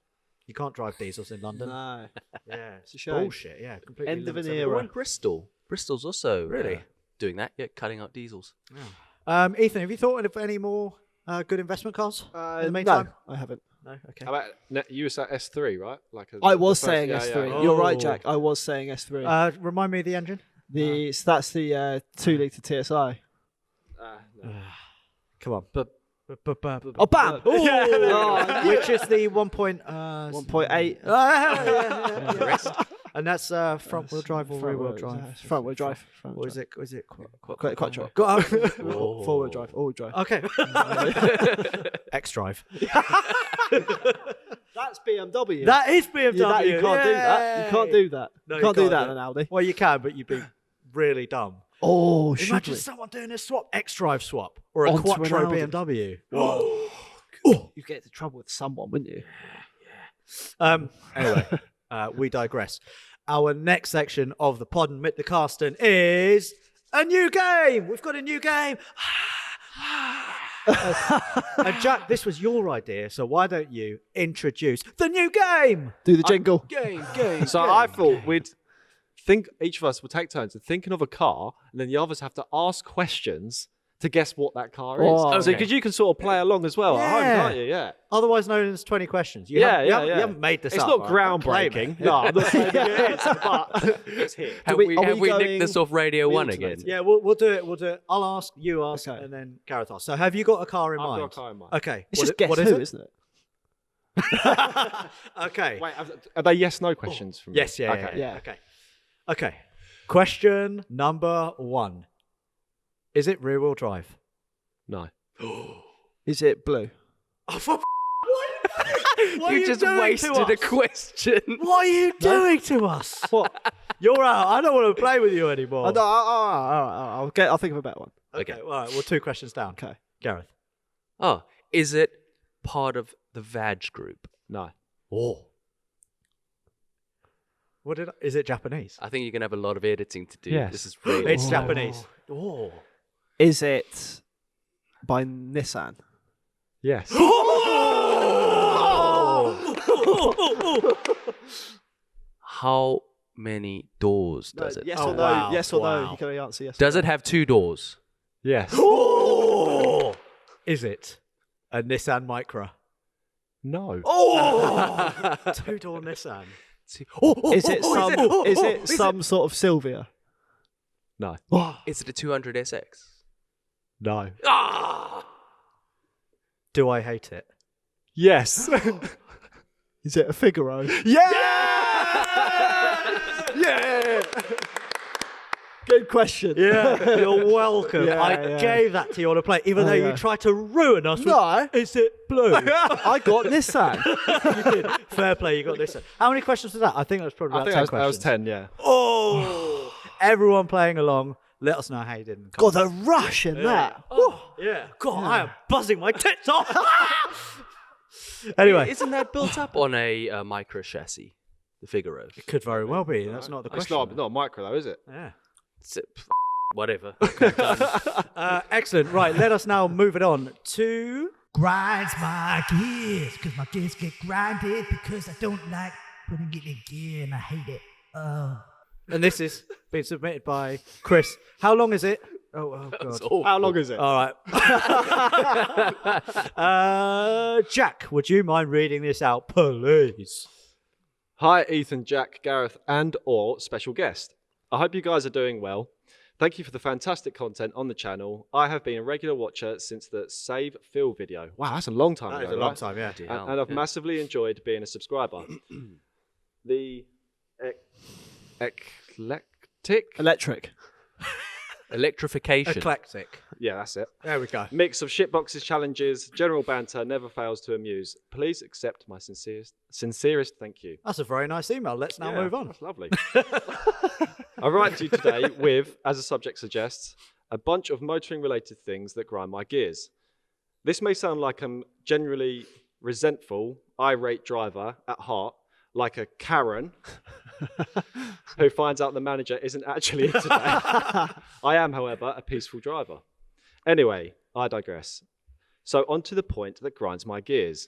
you can't drive diesels in London. No. Yeah, it's a shame. bullshit. Yeah, completely. End of limits an everyone. Or in Bristol. Bristol's also Really? doing that. Yeah, cutting out diesels. Ethan, have you thought of any more good investment cars in the No, meantime? I haven't. No. Okay. How about you were saying S3, right? I was the first- saying yeah, S3. yeah. You're right, Oh. Jack. I was saying S3. Remind me of the engine. So that's the 2-litre TSI. No. Come on. Oh, bam! Oh, which is the 1.8. 1.8. And that's front wheel drive or rear wheel drive. Front wheel drive. Or is it Quattro. Four-wheel drive. All-wheel drive. Okay. X drive. That's BMW. That is BMW. You can't do that. You can't do that. No, you can't do that in an Audi. Well, you can, but you'd be really dumb. Oh, should Imagine we? someone doing a swap, X drive swap, or a Onto an Quattro Audi. BMW. You get into trouble with someone, wouldn't you? Anyway, we digress. Our next section of the pod and Mit the Carsten is a new game. We've got a new game. And Jack, this was your idea, so why don't you introduce the new game? Do the jingle. Game. So I thought we'd each of us would take turns in thinking of a car, and then the others have to ask questions to guess what that car is. Oh. So Okay. because you can sort of play along as well at home, Yeah. can't you? Yeah. Otherwise known as 20 questions. You Yeah. haven't, you haven't made this It's up. not right? Don't claim groundbreaking. it. No, I'm not saying it is, but it's here. Have we- we, are have we we nicked going this off Radio 1 alternate? again? Yeah, we'll do it. We'll do it. I'll ask, you ask, Okay. and then Gareth asks. So have you got a car in I've mind? got a car in mind. Okay. It's just guess what who, is it? isn't it? Okay. Wait, are they yes/no questions from Yes, me? yeah, Okay. yeah. Okay. Question number 1. Is it rear wheel drive? No. Is it blue? Oh, for what are You you just doing wasted to a us? question. What are you doing to us? What? You're out. I don't want to play with you anymore. Oh, no, I'll think of a better one. Okay. Okay. All right. Well, 2 questions down. Okay. Gareth. Oh, is it part of the vag group? No. Oh. Is it Japanese? I think you're going to have a lot of editing to do. Yes. This is really... It's Japanese. Oh. Is it by Nissan? Yes. How many doors does it? Yes Oh, or no? wow. Yes or no? Wow. You can only answer yes. Does or it have 2 doors? Yes. Oh. Is it a Nissan Micra? No. Oh. 2-door Nissan. no? Is it some? Is it some sort of Sylvia? No. Is it a 200 SX? No. Do I hate it? Yes. Is it a Figaro? Yeah. Good question. Yeah, you're welcome. Yeah, I yeah. gave that to you on a plate, even though yeah. you tried to ruin us. No. Is it blue? I got Nissan. You did. Fair play, you got this. How many questions was that? I think that was probably I about think 10 that was questions. 10, yeah. Oh! Everyone playing along, let us know how you did. in the God, comments. the rush in that. Oh, yeah. God, I am buzzing my tits off. Anyway, Isn't that built up on a micro chassis? The Figaro. it could very well be. That's not the It's question. not a micro, though, is it? Yeah. Whatever. Excellent. Right, let us now move it on to... Grinds my gears, cause my gears get grinded because I don't like putting it in gear and I hate it. And this is being submitted by Chris. How long is it? Oh God. How long is it? All right. Jack, would you mind reading this out, please? Hi, Ethan, Jack, Gareth, and or special guest. I hope you guys are doing well. Thank you for the fantastic content on the channel. I have been a regular watcher since the Save Phil video. Wow, that's a long time That ago, is a long right? time, yeah. And I've massively enjoyed being a subscriber. The eclectic, Electric. Electrification. Eclectic. yeah, that's it. There we go. Mix of shitboxes, challenges, general banter never fails to amuse. Please accept my sincerest thank you. That's a very nice email. Let's now Yeah, move on. That's lovely. I write to you today with, as the subject suggests, a bunch of motoring related things that grind my gears. This may sound like I'm generally resentful, irate driver at heart, like a Karen who finds out the manager isn't actually in today. I am, however, a peaceful driver. Anyway, I digress. So on to the point that grinds my gears.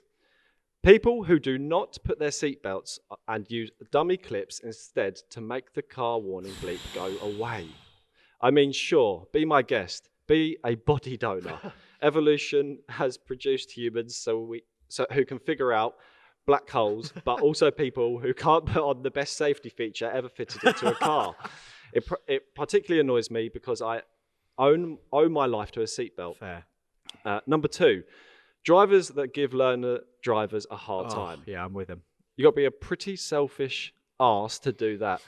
People who do not put their seatbelts and use dummy clips instead to make the car warning bleep go away. I mean, sure, be my guest, be a body donor. Evolution has produced humans who can figure out black holes, but also people who can't put on the best safety feature ever fitted into a car. It particularly annoys me because I owe my life to a seatbelt. Fair. Number 2, drivers that give learner drivers a hard time. Yeah, I'm with him. You got to be a pretty selfish arse to do that.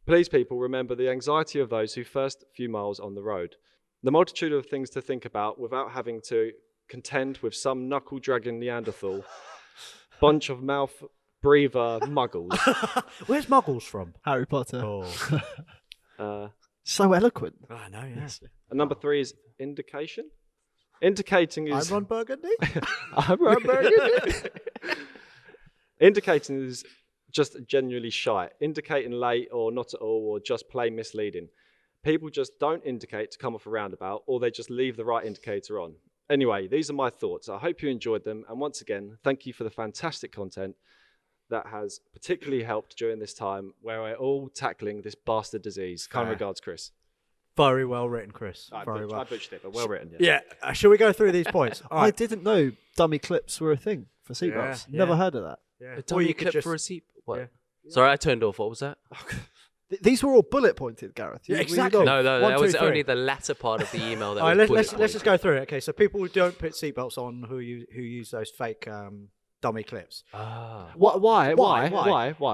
Please, people, remember the anxiety of those who first few miles on the road. The multitude of things to think about without having to contend with some knuckle-dragging Neanderthal, bunch of mouth breather muggles. Where's Muggles from? Harry Potter. Oh, So eloquent. I know, yes. And number 3 is indication. Indicating I'm is... Ron Burgundy. Indicating is just genuinely shite. Indicating late or not at all or just plain misleading. People just don't indicate to come off a roundabout or they just leave the right indicator on. Anyway, these are my thoughts. I hope you enjoyed them. And once again, thank you for the fantastic content that has particularly helped during this time where we're all tackling this bastard disease. Kind Fair. regards, Chris. Very well written, Chris. I Very well. butchered it, but well written. Yeah. Shall we go through these points? All I right. didn't know dummy clips were a thing for seatbelts. Yeah, Never yeah. heard of that. Yeah. A Or dummy you could clip just... for a seat. What? Yeah. Sorry, I turned off. What was that? These were all bullet pointed, Gareth. Yeah, You- exactly. you No, One, that two, was three. only the latter part of the email that All right, was let's bullet just go through it. Okay, so people who don't put seatbelts on who use those fake dummy clips. Ah. Why?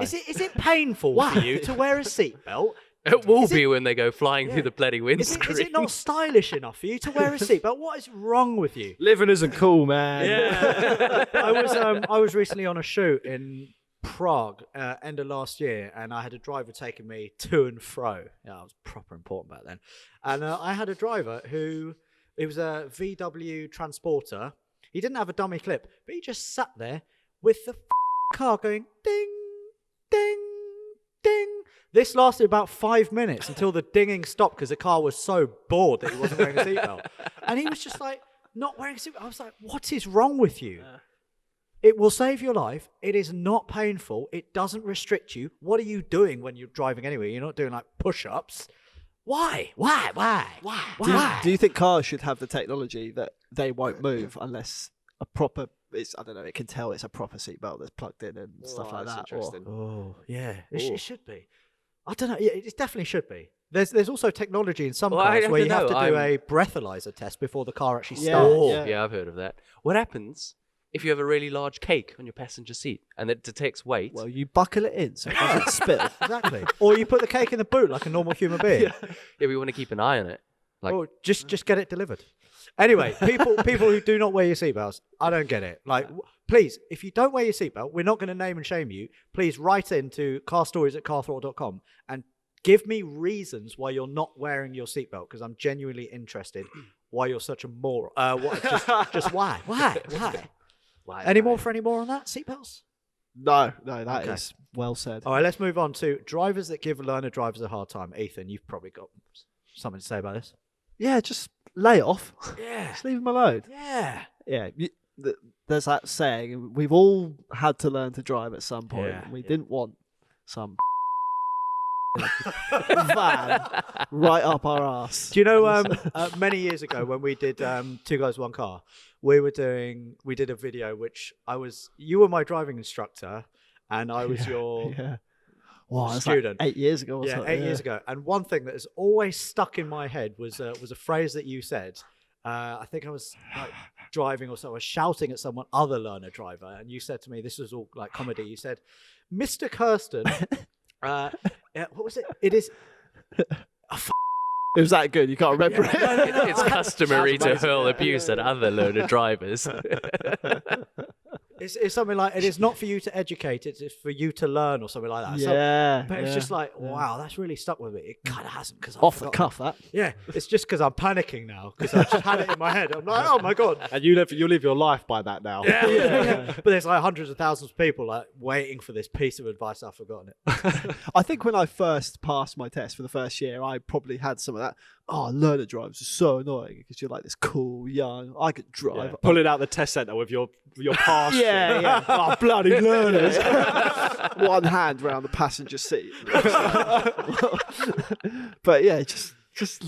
Is it painful for you to wear a seatbelt? It will Is it- be when they go flying Yeah. through the bloody Is windscreen. it not stylish enough for you to wear a seatbelt? What is wrong with you? Living isn't cool, man. Yeah, I was recently on a shoot in Prague end of last year, and I had a driver taking me to and fro. Yeah, I was proper important back then. And I had a driver who, it was a VW Transporter. He didn't have a dummy clip, but he just sat there with the car going ding, ding, ding. This lasted about 5 minutes until the dinging stopped because the car was so bored that he wasn't wearing a seatbelt. And he was just like, not wearing a seatbelt. I was like, what is wrong with you? It will save your life. It is not painful. It doesn't restrict you. What are you doing when you're driving anyway? You're not doing like push-ups. Why? Do you think cars should have the technology that they won't move unless a proper, I don't know, it can tell it's a proper seatbelt that's plugged in and stuff like that? Interesting. Oh, yeah. It should be. I don't know. Yeah, it definitely should be. There's also technology in some cars where you have to do a breathalyzer test before the car actually starts. Oh, yeah, I've heard of that. What happens if you have a really large cake on your passenger seat and it detects weight? Well, you buckle it in so it doesn't spill. Exactly. Or you put the cake in the boot like a normal human being. Yeah, we want to keep an eye on it. Like, Or just get it delivered. Anyway, people who do not wear your seatbelts, I don't get it. Like, please, if you don't wear your seatbelt, we're not going to name and shame you. Please write in to carstories@carthrottle.com and give me reasons why you're not wearing your seatbelt, because I'm genuinely interested why you're such a moron. Just why? Any more on that? Seatbelts? No, that is well said. All right, let's move on to drivers that give learner drivers a hard time. Ethan, you've probably got something to say about this. Yeah, just lay off. Yeah. Just leave them alone. Yeah. Yeah, there's that saying, we've all had to learn to drive at some point. Yeah, We didn't want some van right up our ass. Do you know, many years ago when we did Two Guys, One Car, we did a video which you were my driving instructor and I was your student. Like 8 years ago or something. 8 years ago. And one thing that has always stuck in my head was a phrase that you said. I think I was like driving or so. I was shouting at someone, other learner driver, and you said to me, this was all like comedy. You said, "Mr. Kirsten, what was it? It is." It was that good. You can't remember it. It's customary to hurl abuse at other learner drivers. It's something like, it is not for you to educate, it's for you to learn, or something like that. But it's just like, wow, that's really stuck with me. It kind of hasn't, because off the cuff, that. Yeah, it's just because I'm panicking now, because I just had it in my head. I'm like, oh my god. And you live your life by that now. Yeah. But there's like hundreds of thousands of people like waiting for this piece of advice. I've forgotten it. I think when I first passed my test for the first year, I probably had some of that. Oh, learner drivers are so annoying because you're like this cool, young, I could drive. Pulling out the test centre with your pass. Yeah. Oh, bloody learners. One hand round the passenger seat. But yeah, just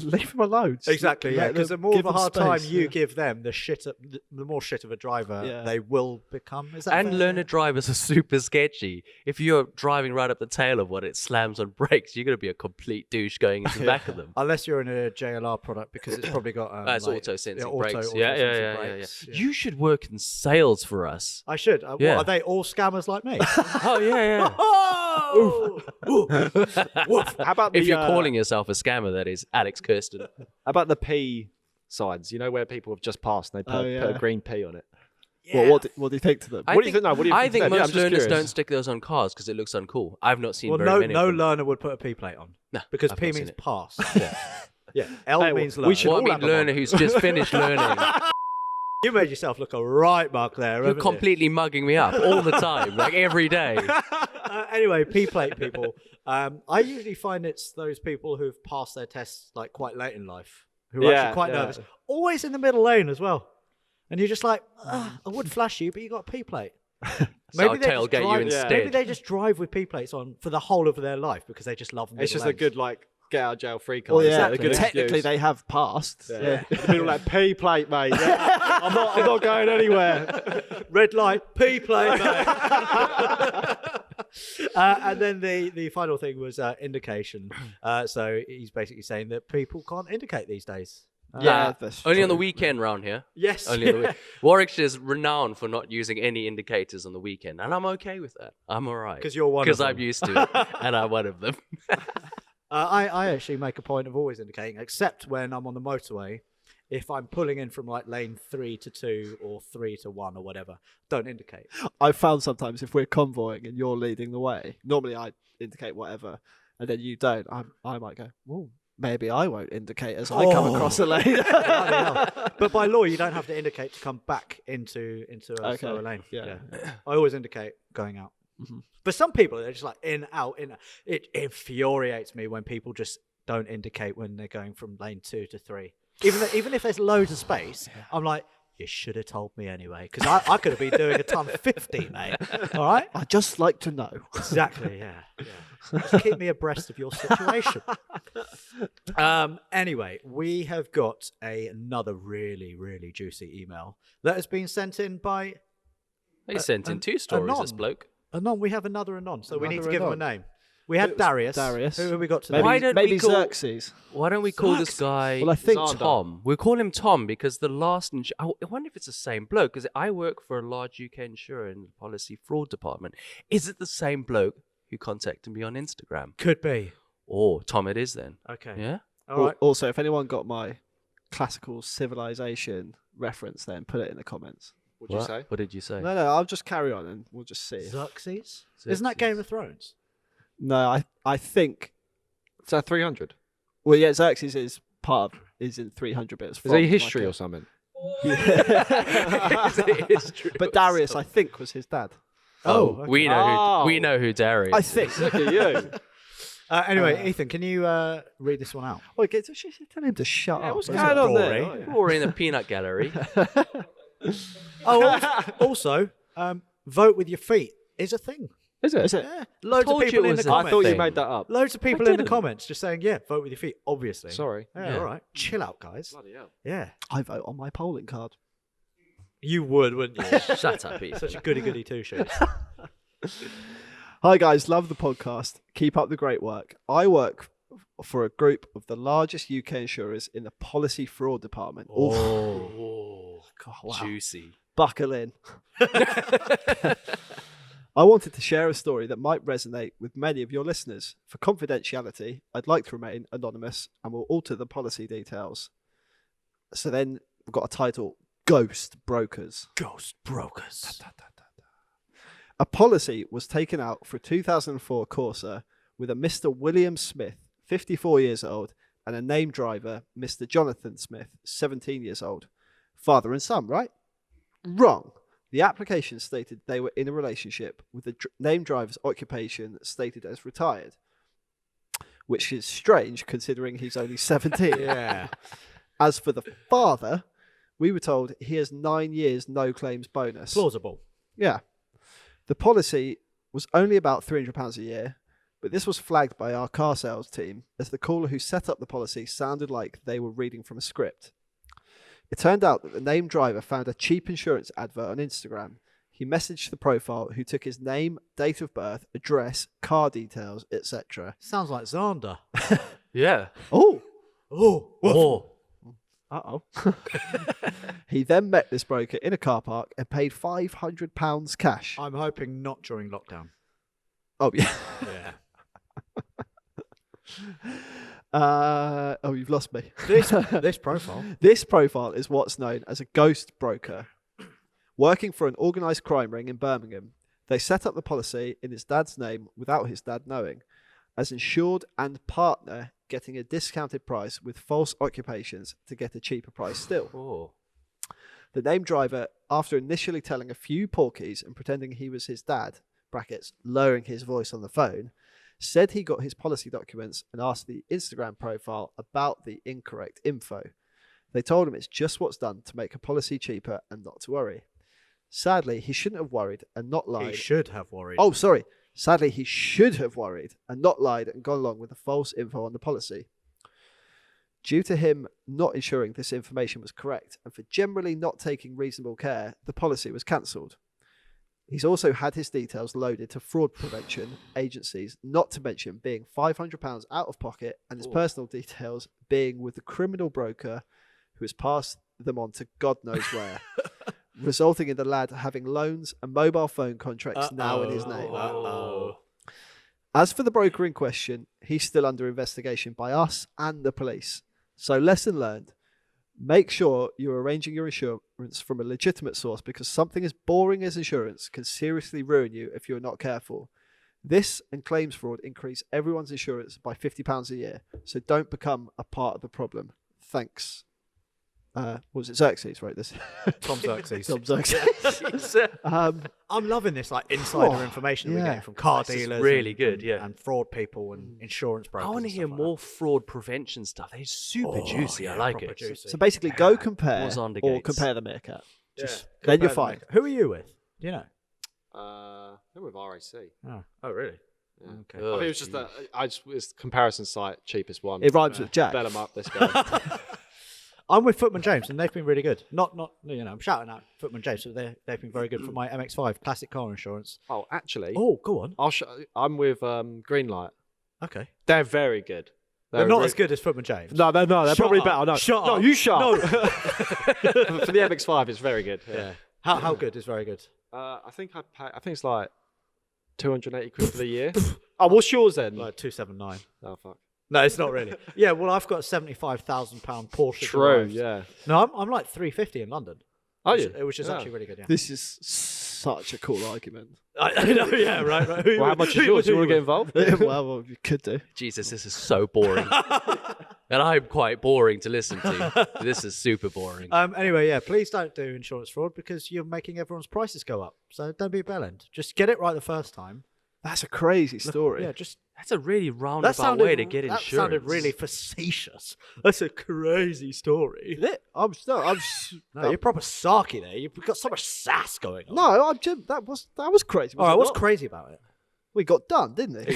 leave them alone. Exactly, yeah. Because the more of a hard time you give give them, the more shit of a driver they will become. Is that And fair? learner drivers are super sketchy. If you're driving right up the tail of one, it slams on brakes, you're going to be a complete douche going into the back of them. Unless you're in a JLR product, because it's probably got That's auto-sensing brakes. auto-sensing Yeah. brakes. You should work in sales for us. I should. What, are they all scammers like me? Oh, yeah. How about If you're calling yourself a scammer, that is Alex Kirsten. How about the P signs? You know, where people have just passed and they put a green P on it. Yeah. What do you think to them? I think most learners don't stick those on cars because it looks uncool. I've not seen very many. No of them. learner would put a P plate on. No, because I've P not means seen it. pass. Yeah. L means learn. Well, I mean learner who's just finished learning. You made yourself look a right mark there. You're completely mugging me up all the time, like every day. Anyway, P plate people. I usually find it's those people who've passed their tests like quite late in life, who are actually quite nervous. Always in the middle lane as well. And you're just like, I would flash you, but you got a P plate. Maybe they tailgate you instead. Maybe they just drive with P plates on for the whole of their life because they just love them. It's just a good get out of jail free card. Well, yeah, A good technically excuse. they have passed. Yeah. People like P plate, mate. Yeah. I'm not going anywhere. Red light, P plate, mate. And then the final thing was indication. So he's basically saying that people can't indicate these days. That's Only true. on the weekend round here. Yes. Only on the week. Warwickshire is renowned for not using any indicators on the weekend, and I'm okay with that. I'm all right. Because you're one of them. Because I'm used to it, and I'm one of them. I actually make a point of always indicating, except when I'm on the motorway if I'm pulling in from like lane 3 to 2 or 3 to 1 or whatever, don't indicate. I've found sometimes if we're convoying and you're leading the way, normally I indicate whatever, and then you don't. I might go, well, maybe I won't indicate as I come across a lane. Bloody hell. But by law, you don't have to indicate to come back into a slower lane. Yeah. I always indicate going out. Mhm. But some people, they're just like in, out, in. It infuriates me when people just don't indicate when they're going from lane 2 to 3. Even if there's loads of space, I'm like, you should have told me anyway, because I could have been doing a ton 50, mate. All right? I'd just like to know. Exactly, yeah. Just keep me abreast of your situation. Anyway, we have got another really, really juicy email that has been sent in by He sent in 2 stories, this Anon. bloke. Anon. We have another Anon, so we need to Another give him a Anon. name. We had It was Darius. Darius. Who have we got today? Why don't maybe we call- Xerxes. Why don't we call this guy Well, I think Tom? We'll call him Tom because the last... I wonder if it's the same bloke, because I work for a large UK insurer in the policy fraud department. Is it the same bloke who contacted me on Instagram? Could be. Oh, Tom it is then. Okay. Yeah? All right. Also, if anyone got my classical civilization reference, then put it in the comments. What'd you say? What did you say? No, I'll just carry on and we'll just see. Xerxes? Isn't that Game of Thrones? No, I think. Is that 300? Well, yeah, Xerxes is in 300 bits. Is it history or something? But Darius, I think, was his dad. Oh, We know who Darius I is. think. Look at you. Anyway, Ethan, can you read this one out? Oh, tell him to shut up. What's Is going it on Rory? there? We're in a peanut gallery. Oh, also, vote with your feet is a thing. Is it? Is it? Yeah. Loads of told you people it in the was a comments. I thought you thing. made that up. Loads of people in the didn't. comments just saying, yeah, vote with your feet, obviously. Sorry. Yeah, Yeah. all right. Chill out, guys. Bloody hell. Yeah. I vote on my polling card. You would, wouldn't you? Shut up, Ethan. Such a goody-goody two-shoes. Hi guys, love the podcast. Keep up the great work. I work for a group of the largest UK insurers in the policy fraud department. Oof. Oh, God, wow. juicy. Buckle in. I wanted to share a story that might resonate with many of your listeners. For confidentiality, I'd like to remain anonymous and will alter the policy details. So then we've got a title, Ghost Brokers. Ghost brokers. A policy was taken out for a 2004 Corsa with a Mr. William Smith, 54 years old, and a named driver, Mr. Jonathan Smith, 17 years old. Father and son, right? Wrong. The application stated they were in a relationship with the named driver's occupation stated as retired, which is strange considering he's only 17. Yeah. As for the father, we were told he has 9 years no claims bonus. Plausible. Yeah. The policy was only about £300 a year, but this was flagged by our car sales team as the caller who set up the policy sounded like they were reading from a script. It turned out that the named driver found a cheap insurance advert on Instagram. He messaged the profile who took his name, date of birth, address, car details, etc. Sounds like Zander. Yeah. Oh! Oh. Uh-oh. He then met this broker in a car park and paid £500 cash. I'm hoping not during lockdown. Oh, yeah. Yeah. You've lost me. This profile. This profile is what's known as a ghost broker. Working for an organised crime ring in Birmingham, they set up the policy in his dad's name without his dad knowing, as insured and partner getting a discounted price with false occupations to get a cheaper price still. Oh. The named driver, after initially telling a few porkies and pretending he was his dad, brackets, lowering his voice on the phone, said he got his policy documents and asked the Instagram profile about the incorrect info. They told him it's just what's done to make a policy cheaper and not to worry. Sadly, he shouldn't have worried and not lied. He should have worried. Oh, sorry. Sadly, he should have worried and not lied and gone along with the false info on the policy. Due to him not ensuring this information was correct and for generally not taking reasonable care, the policy was cancelled. He's also had his details loaded to fraud prevention agencies, not to mention being £500 out of pocket and his personal details being with the criminal broker who has passed them on to God knows where, resulting in the lad having loans and mobile phone contracts now in his name. As for the broker in question, he's still under investigation by us and the police. So lesson learned, Make sure you're arranging your insurance from a legitimate source because something as boring as insurance can seriously ruin you if you're not careful. This and claims fraud increase everyone's insurance by £50 a year, so don't become a part of the problem. Thanks. What was it? Xerxes wrote this. Tom Xerxes. Tom Xerxes. I'm loving this like insider information we're yeah. getting from car This is dealers. really and, good, and- yeah. And fraud people and insurance brokers. I want to and hear stuff more like fraud prevention stuff. They're super that. juicy. Yeah, I like proper it. juicy. So basically, go compare More Zander or gates. compare the meerkat. Yeah. Then you're Compare fine. them. Who are you with? Do you know? I'm with RAC. Oh really? Yeah. Okay. I think it was just that it's comparison site, cheapest one. It rhymes with Jack. Bell them up. Let's go. I'm with Footman James, and they've been really good. Not I'm shouting out Footman James, but they've been very good for my MX-5 classic car insurance. Oh, actually, Oh, go on. I'm with Greenlight. Okay. They're very good. They're not as good as Footman James. No, they're not. They're Shut probably up. better. No, Shut no, up. you shut No. up. For the MX-5, it's very good. Yeah. How good is very good? I think it's like 280 quid for the year. Oh, what's yours then? Like 279. Oh fuck. No, it's not really. Yeah, well, I've got a £75,000 Porsche. True. derived. Yeah. No, I'm like 350 in London. Are which- you? Which is Yeah. actually really good. Yeah. This is such a cool argument. I know. Yeah. Right. Well, how much is yours? Do you want to get involved? well, you could do. Jesus, this is so boring. And I'm quite boring to listen to. This is super boring. Anyway, yeah, please don't do insurance fraud because you're making everyone's prices go up. So don't be a bellend. Just get it right the first time. That's a crazy story. Yeah, just That's a really roundabout way to get insurance. That sounded really facetious. That's a crazy story. Is it? No, you're proper sarky there. You've got so much sass going on. No, that was crazy. All right, what's not? crazy about it? We got done, didn't he?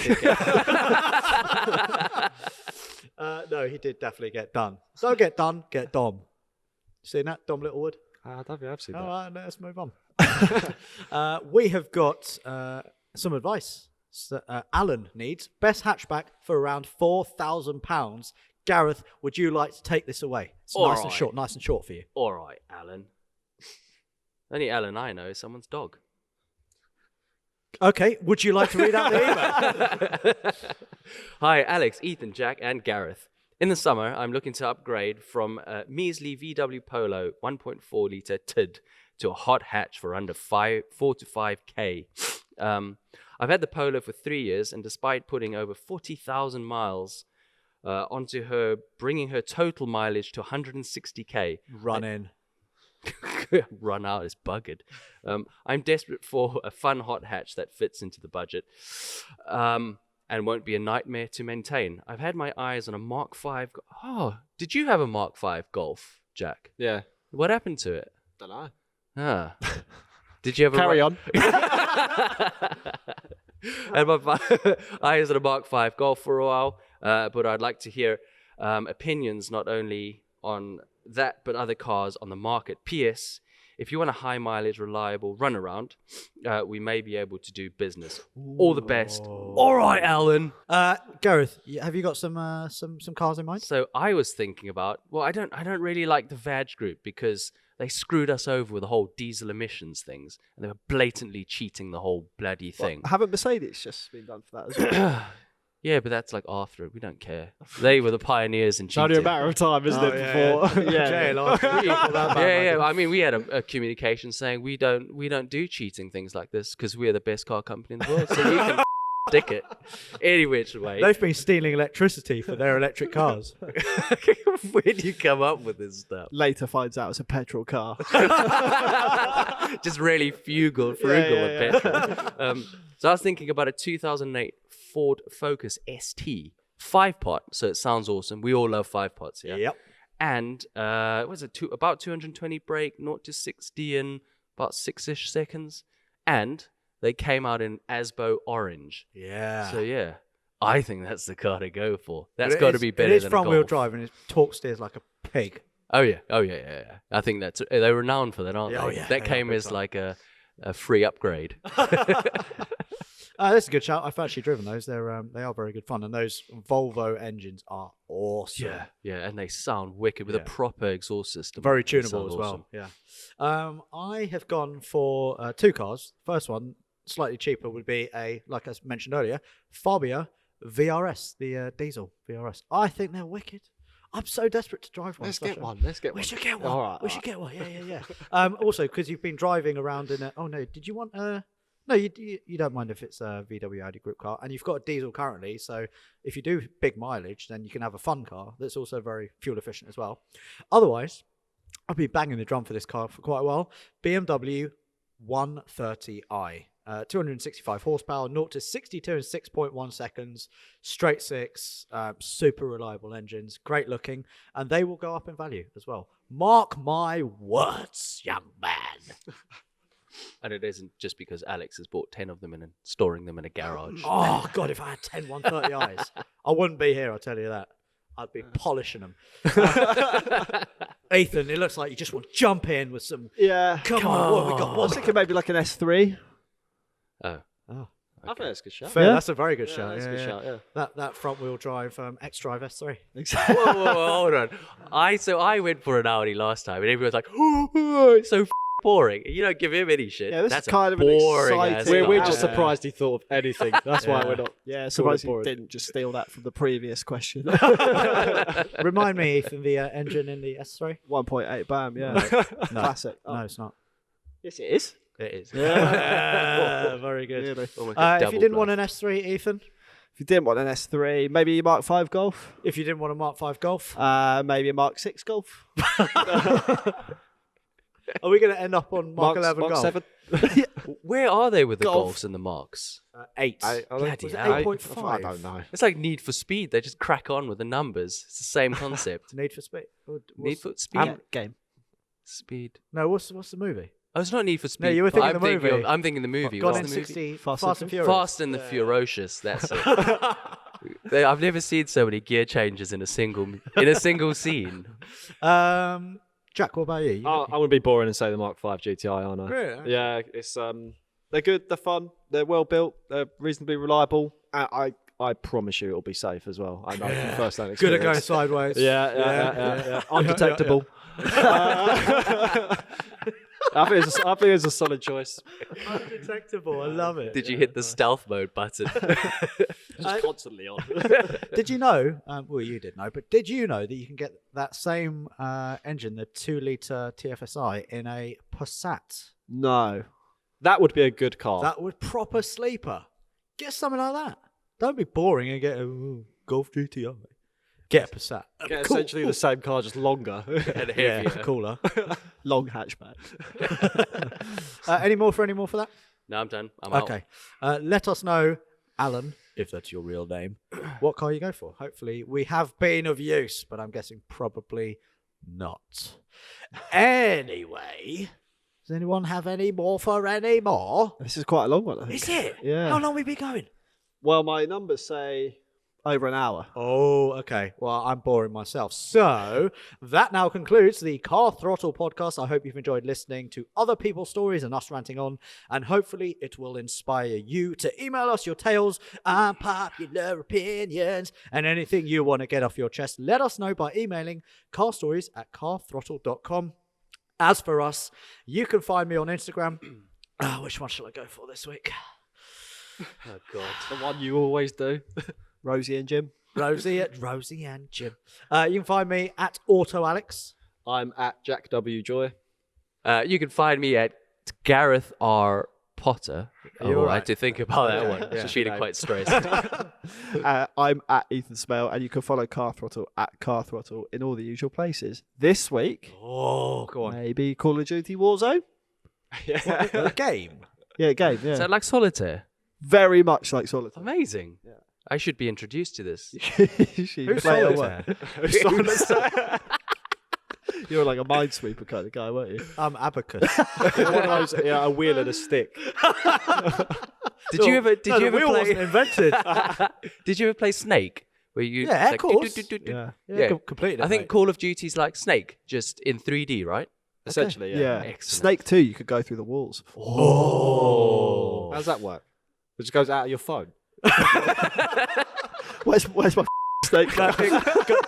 No, he did definitely get done. So get done, get Dom. Seen that, Dom Littlewood? I don't think I've seen All that. right, let's move on. We have got some advice. So, Alan needs best hatchback for around £4,000. Gareth, would you like to take this away? It's All nice and right. short, nice and short for you. All right, Alan. Only Alan I know is someone's dog. Okay, would you like to read out the email? Hi, Alex, Ethan, Jack, and Gareth. In the summer, I'm looking to upgrade from a measly VW Polo 1.4 litre TID to a hot hatch for under 4 to 5K. I've had the Polo for 3 years, and despite putting over 40,000 miles onto her, bringing her total mileage to 160K. Run in. Run out is buggered. I'm desperate for a fun hot hatch that fits into the budget and won't be a nightmare to maintain. I've had my eyes on a Mark V. Oh, did you have a Mark V Golf, Jack? Yeah. What happened to it? Don't know. Ah. Did you ever Carry on. And my eyes on a Mark V Golf for a while, but I'd like to hear opinions not only on that but other cars on the market. P.S. If you want a high mileage, reliable runaround, we may be able to do business. All the best. All right, Alan. Gareth, have you got some cars in mind? So I was thinking about, well, I don't really like the Vag Group because they screwed us over with the whole diesel emissions things, and they were blatantly cheating the whole bloody thing. Haven't Mercedes just been done for that as well? Yeah, but that's like after it. We don't care. They were the pioneers in It's cheating. only a matter of time, isn't it? Before. Yeah. I mean, we had a communication saying we don't do cheating things like this because we're the best car company in the world. So you can stick it any which way. They've been stealing electricity for their electric cars. Where do you come up with this stuff? Later finds out it's a petrol car. Just really frugal with petrol. So I was thinking about a 2008 Ford Focus ST 5-pot. So it sounds awesome. We all love 5-pots, yeah. Yep. And about 220 brake, 0 to 60 in about 6-ish seconds. And they came out in Asbo orange. Yeah. So yeah, I think that's the car to go for. That's But got it to is- be better It is than a front wheel Golf. drive and it torque steers like a pig. Oh yeah. I think they're renowned for that, aren't Oh, they? yeah, That they came are big as time. like a free upgrade. That's a good shout. I've actually driven those. They are very good fun, and those Volvo engines are awesome. Yeah, and they sound wicked with a Yeah. proper exhaust system. Very They tunable sound as awesome. well. Yeah. I have gone for two cars. First one, slightly cheaper, would be like I mentioned earlier, Fabia VRS, the diesel VRS. I think they're wicked. I'm so desperate to drive one. Let's Sasha. get one. Let's get one. We should get one. All right. We should get one. Yeah. Also, because you've been driving around in a. Oh no, did you want a? No, you don't mind if it's a VW Audi group car, and you've got a diesel currently. So if you do big mileage, then you can have a fun car that's also very fuel efficient as well. Otherwise, I've been banging the drum for this car for quite a while. BMW 130i. 265 horsepower, 0 to 62 in 6.1 seconds, straight six, super reliable engines, great looking, and they will go up in value as well. Mark my words, young man. And it isn't just because Alex has bought 10 of them and storing them in a garage. Oh, God, if I had 10 130i's, I wouldn't be here, I'll tell you that. I'd be polishing them. Ethan, it looks like you just want to jump in with some... Yeah. Come on, what have we got? I was thinking maybe like an S3. Oh. I think that's a good shout. Fair, Yeah. that's a very good shout. That's a good shout. Yeah. That front wheel drive X-Drive S3. Exactly. Whoa, hold on. I went for an Audi last time, and everyone's like, oh, it's so boring. You don't give him any shit. Yeah, this That's is kind a of an boring ass exciting- We're car. just surprised he thought of anything. That's why we're not. Yeah, Call it surprised you boring. didn't just steal that from the previous question. Remind me, Ethan, the engine in the S3? 1.8 BAM, yeah. No. Classic. No, it's not. Yes, it is. It is. Yeah. Very good. Really. Almost a If you double didn't want bluff. an S3, Ethan, If you didn't want an S3, maybe a Mark 5 Golf. if you didn't want a Mark 5 Golf, Maybe a Mark 6 Golf. are we going to end up on Mark 11 Mark Golf? 7. Where are they with the Golf. Golfs and the Marks? 8. Bloody Was it hell. 8.5? I don't know. It's like Need for Speed. They just crack on with the numbers. It's the same concept. Need for Speed. Need for Speed. Game. Speed. No, what's the movie? Oh, it's not Need for Speed. No, you were but thinking the movie. I'm thinking the movie. Gone What's in the movie? 60. Fast Fast and and Furious. Fast and the Furocious. That's it. I've never seen so many gear changes in a single scene. Jack, what about you? I'm going to be boring and say the Mark 5 GTI, aren't I? Really? Yeah, it's they're good, they're fun, they're well built, they're reasonably reliable. I promise you it'll be safe as well. I know from first-hand experience. Good at going sideways. Yeah. Undetectable. I think it's a solid choice. Undetectable. I love it. Did you hit the stealth mode button? Just constantly on. Did you know? Well, you did know, but did you know that you can get that same engine, the 2-litre TFSI, in a Passat? No. That would be a good car. That would proper sleeper. Get something like that. Don't be boring and get a Golf GTI. Get a Passat. Get essentially the same car, just longer. And Yeah, heavier. cooler. Long hatchback. Any more for that? No, I'm done. I'm out. Okay. Let us know, Alan, if that's your real name, what car you go for. Hopefully we have been of use, but I'm guessing probably not. Anyway, does anyone have any more for any more? This is quite a long one, I think. Is it? Yeah. How long we been going? Well, my numbers say over an hour. Oh, okay. Well, I'm boring myself. So that now concludes the Car Throttle podcast. I hope you've enjoyed listening to other people's stories and us ranting on, and hopefully it will inspire you to email us your tales and popular opinions and anything you want to get off your chest. Let us know by emailing carstories@carthrottle.com. As for us, you can find me on Instagram. Which one shall I go for this week? Oh, God. The one you always do. Rosie and Jim. Rosie and Jim. You can find me at AutoAlex. I'm at Jack W. Joy. You can find me at Gareth R. Potter. You're I right. had to think about that one. Yeah. Just feeling quite stressed. I'm at Ethan Smale, and you can follow Car Throttle at Car Throttle in all the usual places. This week, Oh, go on. maybe Call of Duty Warzone? A game. Yeah, game, yeah. Is that like solitaire? Very much like Solitaire. Amazing. I should be introduced to this. Who's Solitaire? You were like a minesweeper kind of guy, weren't you? I'm Abacus. One of those, a wheel and a stick. Did you ever? Did No, you the ever wheel play? wasn't invented. Did you ever play Snake? Where you? Yeah, like, of course. Yeah. Yeah. Completed it, I think mate. Call of Duty's like Snake, just in 3D, right? Essentially, Yeah. Excellent. Snake 2, you could go through the walls. Oh. How does that work? It just goes out of your phone. Where's my snake?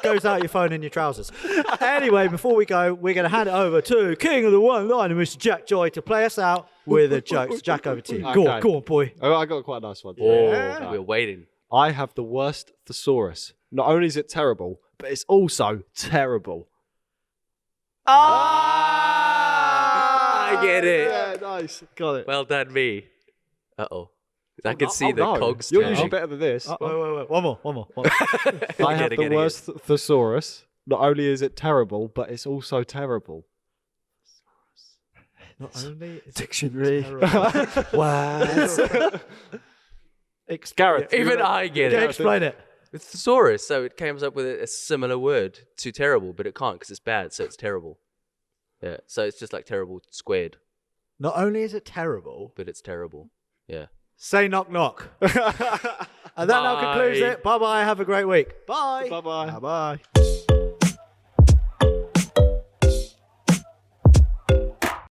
Goes out your phone in your trousers. Anyway, before we go, we're going to hand it over to King of the One Liner, Mr. Jack Joy, to play us out with a joke. So Jack, over to you. Go on, Okay. boy. Oh, I got quite a nice one. Oh, we're waiting. I have the worst thesaurus. Not only is it terrible, but it's also terrible. I get it. Yeah, nice. Got it. Well done, me. Uh-oh. I can see the no. cogs You're turning. usually better than this. Wait. One more. I have the worst thesaurus. Not only is it terrible, but it's also terrible. Not only is Dictionary. Words. Gareth, Even I get Can you it. explain it? It's thesaurus, so it comes up with a similar word to terrible, but it can't because it's bad, so it's terrible. Yeah, so it's just like terrible squared, Not only is it terrible, but it's terrible. Yeah. say knock knock. And that now concludes Bye. it. Bye bye. Have a great week. Bye. Bye-bye. Bye-bye.